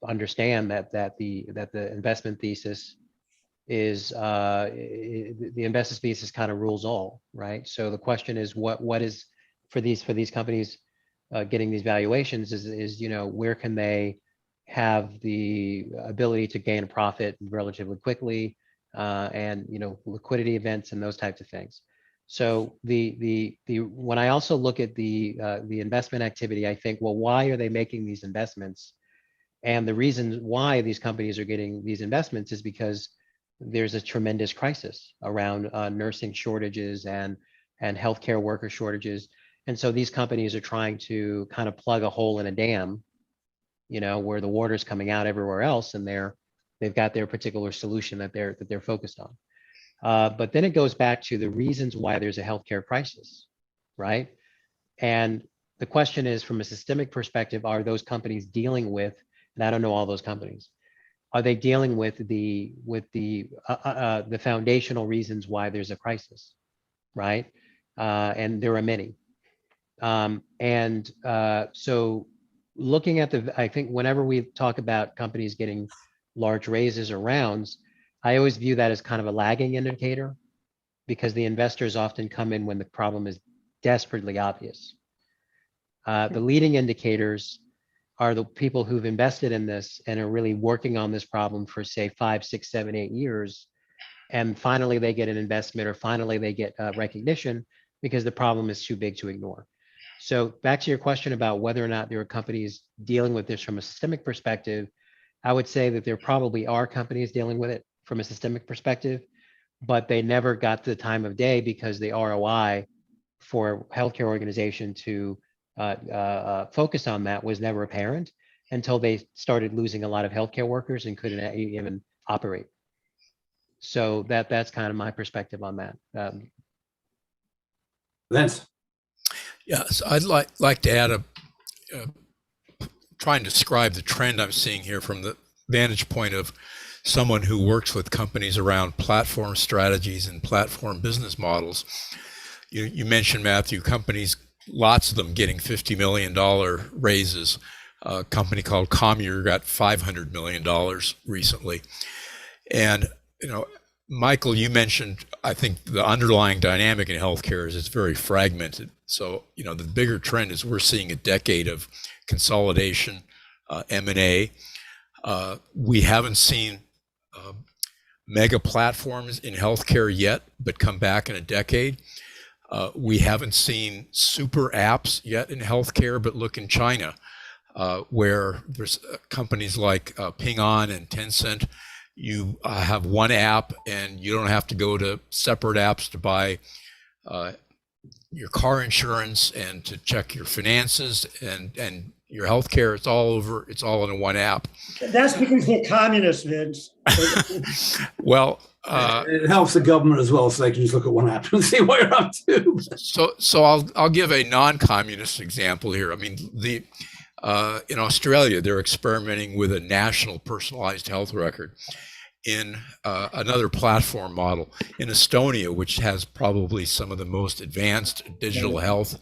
understand that the investment thesis is the investment thesis kind of rules all, right? So the question is, what is for these companies getting these valuations is, you know, where can they have the ability to gain a profit relatively quickly, and, you know, liquidity events and those types of things. So when I also look at the investment activity, I think, well, why are they making these investments? And the reason why these companies are getting these investments is because there's a tremendous crisis around nursing shortages and healthcare worker shortages. And so these companies are trying to kind of plug a hole in a dam, you know, where the water's coming out everywhere else, and they've got their particular solution that they're focused on. But then it goes back to the reasons why there's a healthcare crisis, right? And the question is, from a systemic perspective, are those companies dealing with, and I don't know all those companies, are they dealing with the foundational reasons why there's a crisis, right? And there are many. So looking at I think whenever we talk about companies getting large raises or rounds, I always view that as kind of a lagging indicator, because the investors often come in when the problem is desperately obvious. The leading indicators are the people who've invested in this and are really working on this problem for, say, 5, 6, 7, 8 years. And finally, they get an investment, or finally they get recognition because the problem is too big to ignore. So back to your question about whether or not there are companies dealing with this from a systemic perspective, I would say that there probably are companies dealing with it from a systemic perspective, but they never got to the time of day because the ROI for healthcare organization to focus on that was never apparent until they started losing a lot of healthcare workers and couldn't even operate. So that's kind of my perspective on that. Vince. Yes, I'd like to add try and describe the trend I'm seeing here from the vantage point of someone who works with companies around platform strategies and platform business models. You mentioned, Matthew, companies, lots of them getting $50 million raises. A company called Commuter got $500 million recently. And, you know, Michael, you mentioned, I think the underlying dynamic in healthcare is it's very fragmented. So, you know, the bigger trend is we're seeing a decade of consolidation, M&A. We haven't seen mega platforms in healthcare yet, but come back in a decade. We haven't seen super apps yet in healthcare, but look in China, where there's companies like Ping An and Tencent. You have one app and you don't have to go to separate apps to buy your car insurance and to check your finances and your healthcare. It's all over. It's all in one app. That's because they're communists, Vince. Well, it helps the government as well, so they can just look at one app and see what you're up to. So I'll give a non-communist example here. I mean, in Australia, they're experimenting with a national personalized health record. In another platform model, in Estonia, which has probably some of the most advanced digital health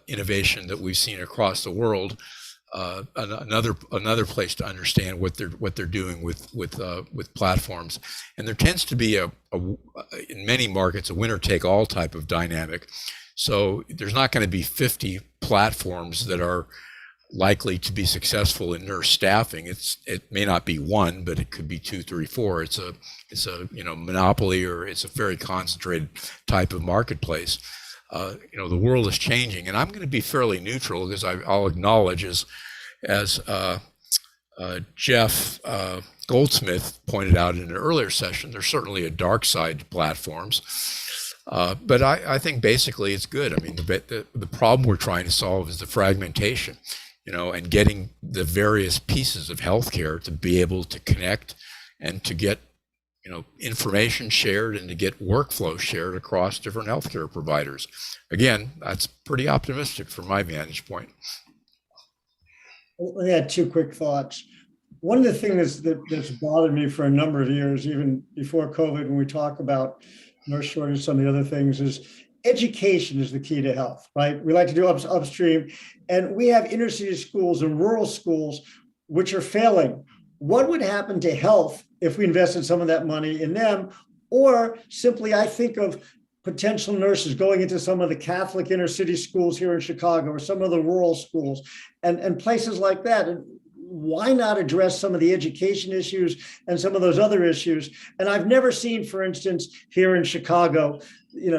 innovation that we've seen across the world, another place to understand what they're doing with platforms. And there tends to be in many markets a winner take all type of dynamic. So there's not going to be 50 platforms that are likely to be successful in nurse staffing. It may not be one, but it could be 2, 3, 4. It's a monopoly, or it's a very concentrated type of marketplace. The world is changing, and I'm going to be fairly neutral because I'll acknowledge, as Jeff Goldsmith pointed out in an earlier session, there's certainly a dark side to platforms. But I think basically it's good. I mean, the problem we're trying to solve is the fragmentation, and getting the various pieces of healthcare to be able to connect and to get, information shared and to get workflow shared across different healthcare providers. Again, that's pretty optimistic from my vantage point. Let me add two quick thoughts. One of the things that's bothered me for a number of years, even before COVID, when we talk about nurse shortage, some of the other things, is education is the key to health, right? We like to do upstream, and we have inner city schools and rural schools which are failing. What would happen to health if we invested some of that money in them? Or simply, I think of potential nurses going into some of the Catholic inner city schools here in Chicago or some of the rural schools and places like that. And why not address some of the education issues and some of those other issues? And I've never seen, for instance, here in Chicago,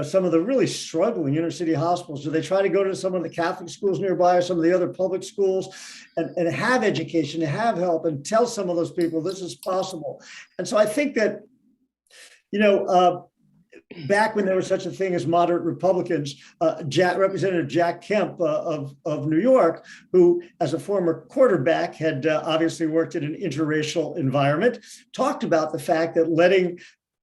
some of the really struggling inner city hospitals. Do they try to go to some of the Catholic schools nearby or some of the other public schools and have education, have help, and tell some of those people this is possible? And so I think that, back when there was such a thing as moderate Republicans, Representative Jack Kemp of New York, who as a former quarterback had obviously worked in an interracial environment, talked about the fact that letting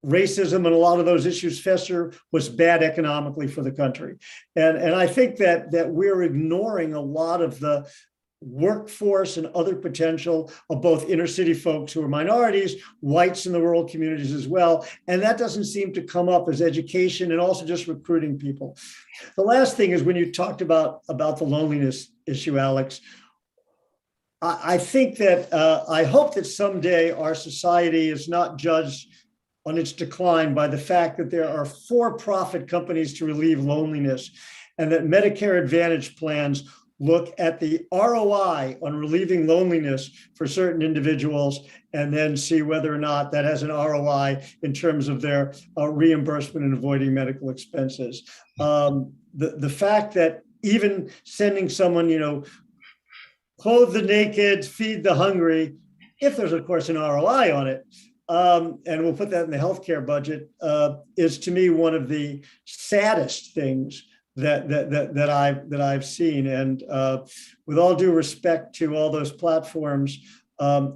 racism and a lot of those issues fester was bad economically for the country. And I think that we're ignoring a lot of the workforce and other potential of both inner city folks who are minorities, whites in the rural communities as well. And that doesn't seem to come up as education and also just recruiting people. The last thing is when you talked about the loneliness issue, Alex, I think that I hope that someday our society is not judged on its decline by the fact that there are for-profit companies to relieve loneliness, and that Medicare Advantage plans look at the ROI on relieving loneliness for certain individuals and then see whether or not that has an ROI in terms of their reimbursement and avoiding medical expenses. The fact that even sending someone, clothe the naked, feed the hungry, if there's of course an ROI on it, and we'll put that in the healthcare budget, is to me one of the saddest things that I've seen. And with all due respect to all those platforms,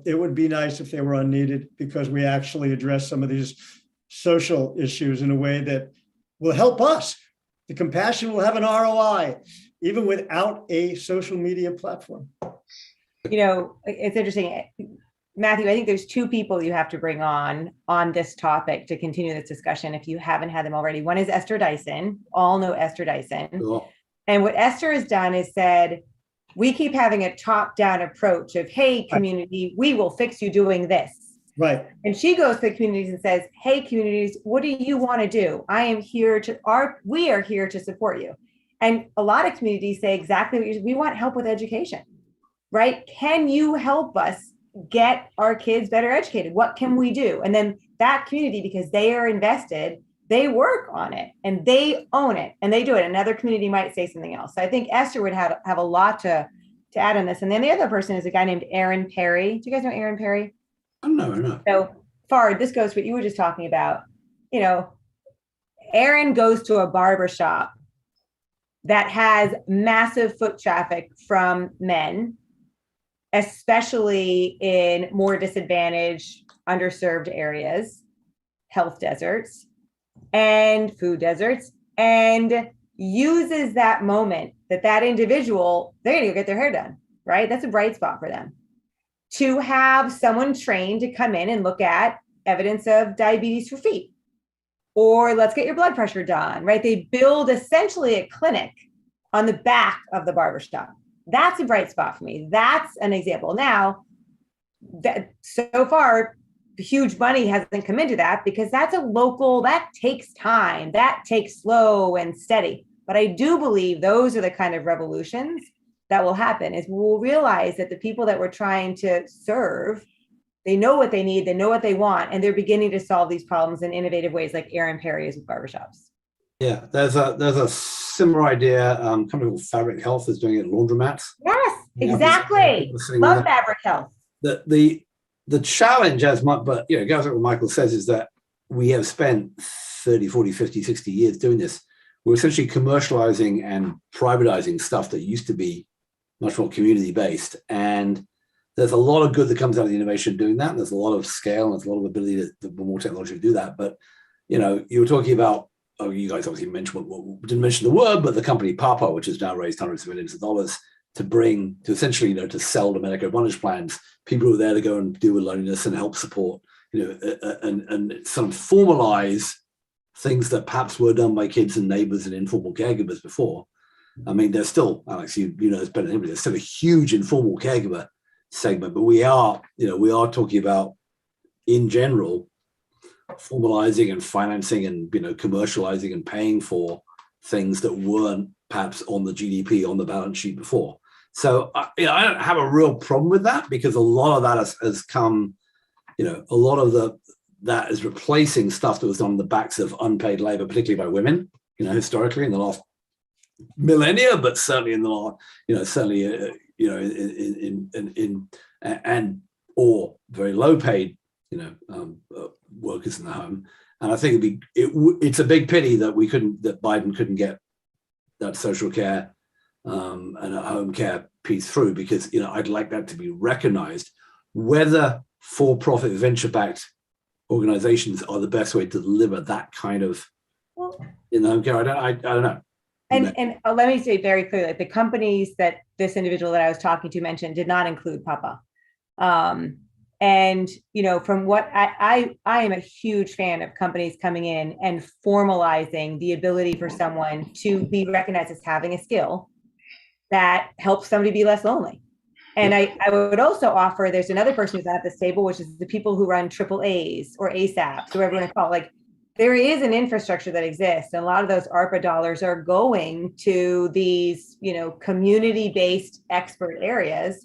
it would be nice if they were unneeded, because we actually address some of these social issues in a way that will help us. The compassion will have an ROI, even without a social media platform. It's interesting. Matthew, I think there's two people you have to bring on this topic to continue this discussion if you haven't had them already. One is Esther Dyson. All know Esther Dyson. Cool. And what Esther has done is said, we keep having a top-down approach of, hey, community, we will fix you doing this. Right. And she goes to the communities and says, hey, communities, what do you want to do? We are here to support you. And a lot of communities say exactly what we want help with education, right? Can you help us get our kids better educated? What can we do? And then that community, because they are invested, they work on it and they own it and they do it. Another community might say something else. So I think Esther would have a lot to add on this. And then the other person is a guy named Aaron Perry. Do you guys know Aaron Perry? No. So Fard, this goes to what you were just talking about. Aaron goes to a barber shop that has massive foot traffic from men, especially in more disadvantaged, underserved areas, health deserts and food deserts, and uses that moment that individual, they're going to go get their hair done, right? That's a bright spot for them. To have someone trained to come in and look at evidence of diabetes for feet, or let's get your blood pressure done, right? They build essentially a clinic on the back of the barbershop. That's a bright spot for me. That's an example. Now, so far, huge money hasn't come into that because that's a local, that takes time, that takes slow and steady. But I do believe those are the kind of revolutions that will happen, is we'll realize that the people that we're trying to serve, they know what they need, they know what they want, and they're beginning to solve these problems in innovative ways like Aaron Perry is with barbershops. Yeah, there's a similar idea. Company called Fabric Health is doing it at laundromats. Yes, exactly. Love Fabric Health. The challenge, as much, but it goes with what Michael says, is that we have spent 30, 40, 50, 60 years doing this. We're essentially commercializing and privatizing stuff that used to be much more community-based. And there's a lot of good that comes out of the innovation doing that. There's a lot of scale, and there's a lot of ability to more technology to do that. But, you know, you were talking about, oh, you guys obviously mentioned, didn't mention the word, but the company Papa, which has now raised hundreds of millions of dollars to essentially, you know, to sell the Medicare Advantage plans, people who are there to go and deal with loneliness and help support, you know, and sort of formalize things that perhaps were done by kids and neighbors and informal caregivers before. I mean, there's still, Alex, you know, it's better than anybody, there's still a huge informal caregiver segment, but we are talking about, in general, formalizing and financing and, you know, commercializing and paying for things that weren't perhaps on the GDP, on the balance sheet before. So, you know, I don't have a real problem with that, because a lot of that has come, you know, a lot of that is replacing stuff that was on the backs of unpaid labor, particularly by women, you know, historically in the last millennia, but certainly in the last, you know, certainly, you know, in or very low paid, you know, workers in the home. And I think it's a big pity that Biden couldn't get that social care and at home care piece through, because, you know, I'd like that to be recognized. Whether for-profit venture-backed organizations are the best way to deliver that kind of in-home care, I don't know. And let me say very clearly, the companies that this individual that I was talking to mentioned did not include Papa. And, you know, from what I am a huge fan of companies coming in and formalizing the ability for someone to be recognized as having a skill that helps somebody be less lonely. And I would also offer, there's another person who's at this table, which is the people who run AAAs or ASAPs, whoever you want to call it. Like, there is an infrastructure that exists, and a lot of those ARPA dollars are going to these, you know, community-based expert areas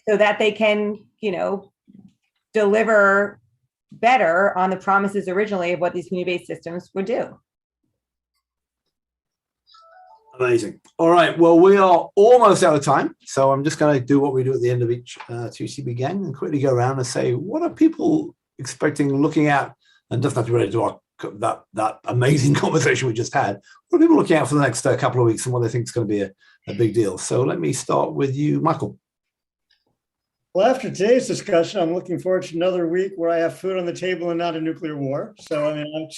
so that they can, you know, deliver better on the promises originally of what these community-based systems would do. Amazing. All right. Well, we are almost out of time. So I'm just going to do what we do at the end of each THCB gang and quickly go around and say, what are people expecting, looking at, and doesn't have to be related to that amazing conversation we just had. What are people looking at for the next couple of weeks and what they think is going to be a big deal? So let me start with you, Michael. Well, after today's discussion, I'm looking forward to another week where I have food on the table and not a nuclear war. So, I mean,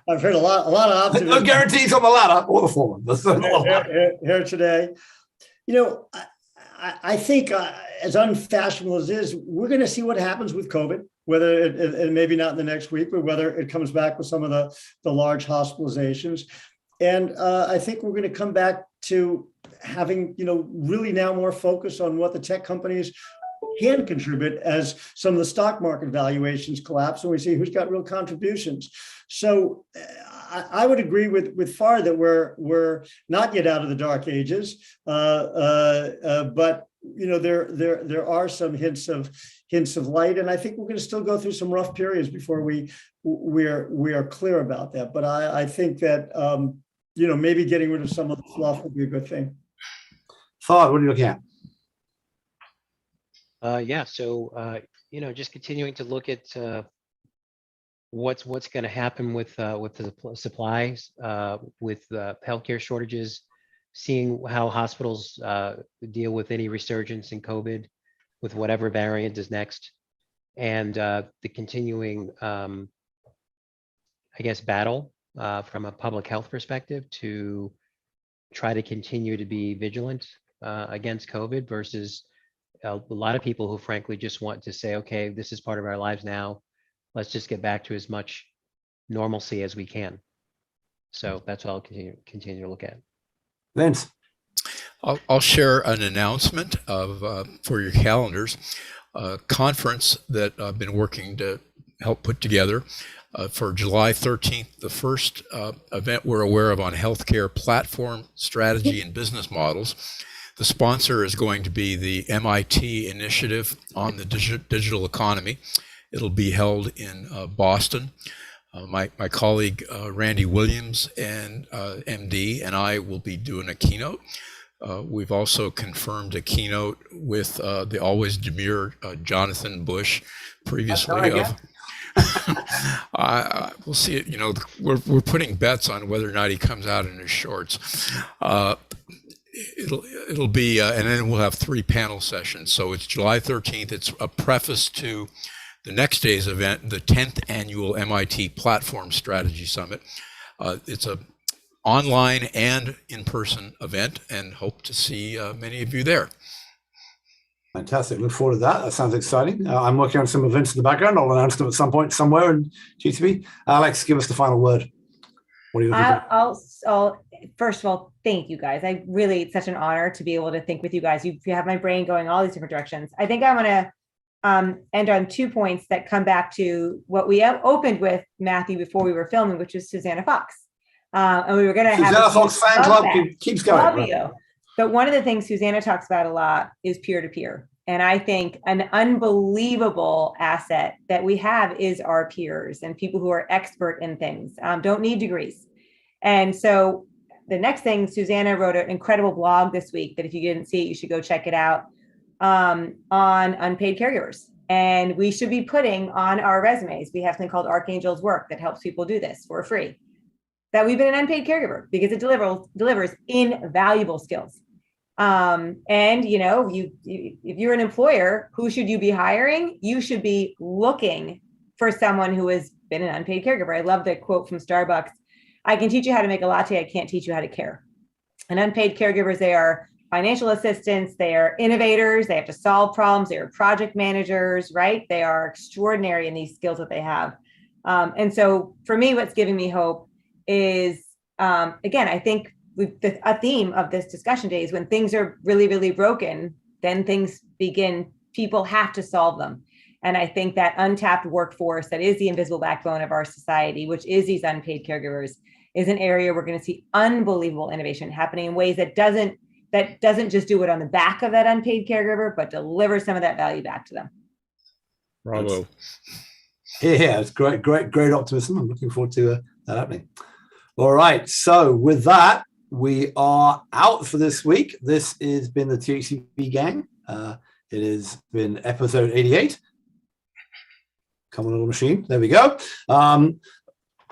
I've heard a lot of optimism. No guarantees on the latter or the former. Here today. You know, I think as unfashionable as it is, we're going to see what happens with COVID, whether it maybe not in the next week, but whether it comes back with some of the large hospitalizations. And I think we're going to come back to having, you know, really now more focus on what the tech companies can contribute as some of the stock market valuations collapse and we see who's got real contributions. So I would agree with Fard that we're not yet out of the dark ages, but you know there are some hints of light, and I think we're going to still go through some rough periods before we are clear about that. But I think that you know, maybe getting rid of some of the fluff would be a good thing. Fard, what are you looking at? Yeah, so you know, just continuing to look at what's going to happen with the supplies, with healthcare shortages, seeing how hospitals deal with any resurgence in COVID, with whatever variant is next, and the continuing, I guess, battle from a public health perspective to try to continue to be vigilant against COVID versus a lot of people who frankly just want to say, okay, this is part of our lives now. Let's just get back to as much normalcy as we can. So that's what I'll continue to look at. Vince. I'll share an announcement of for your calendars, a conference that I've been working to help put together for July 13th, the first event we're aware of on healthcare platform strategy and business models. The sponsor is going to be the MIT Initiative on the Digital Economy. It'll be held in Boston. My colleague Randy Williams and MD and I will be doing a keynote. We've also confirmed a keynote with the always demure Jonathan Bush, previously We'll see it. We're putting bets on whether or not he comes out in his shorts. It'll be, and then we'll have 3 panel sessions. So it's July 13th. It's a preface to the next day's event, the 10th annual MIT Platform Strategy Summit. It's a online and in-person event, and hope to see many of you there. Fantastic. Look forward to that. That sounds exciting. I'm working on some events in the background. I'll announce them at some point somewhere in THCB. Alex, give us the final word. What do you think? I'll first of all, thank you guys. It's such an honor to be able to think with you guys. You have my brain going all these different directions. I think I want to end on 2 points that come back to what we opened with, Matthew, before we were filming, which was Susanna Fox. And we were going to have Susanna Fox fan club keeps going. Love you. But one of the things Susanna talks about a lot is peer-to-peer. And I think an unbelievable asset that we have is our peers and people who are expert in things, don't need degrees. And so the next thing, Susanna wrote an incredible blog this week that if you didn't see it, you should go check it out, on unpaid caregivers. And we should be putting on our resumes. We have something called Archangel's Work that helps people do this for free, that we've been an unpaid caregiver because it delivers invaluable skills. And if you're an employer, who should you be hiring? You should be looking for someone who has been an unpaid caregiver. I love the quote from Starbucks. I can teach you how to make a latte. I can't teach you how to care. And unpaid caregivers, they are financial assistants. They are innovators. They have to solve problems. They are project managers, right? They are extraordinary in these skills that they have. And so for me, what's giving me hope is, again, I think a theme of this discussion today is when things are really, really broken, then things begin, people have to solve them. And I think that untapped workforce that is the invisible backbone of our society, which is these unpaid caregivers, is an area we're going to see unbelievable innovation happening in ways that doesn't just do it on the back of that unpaid caregiver, but deliver some of that value back to them. Bravo. Yeah, it's great optimism. I'm looking forward to that happening. All right. So with that, we are out for this week. This has been the THCB gang. It has been episode 88. Come on, little machine. There we go.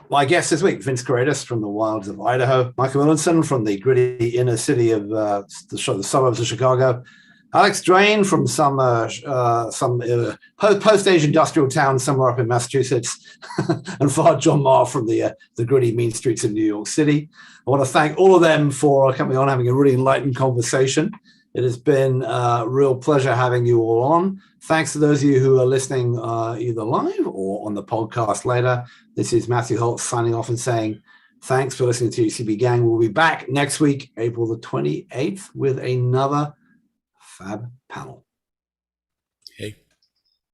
My guest this week, Vince Kuraitis from the wilds of Idaho, Michael Millenson from the gritty inner city of the suburbs of Chicago, Alex Drane from some post-age industrial town somewhere up in Massachusetts, and Fard Johnmar from the gritty mean streets of New York City. I want to thank all of them for coming on, having a really enlightened conversation. It has been a real pleasure having you all on. Thanks to those of you who are listening either live or on the podcast later. This is Matthew Holt signing off and saying thanks for listening to THCB Gang. We'll be back next week, April the 28th, with another fab panel.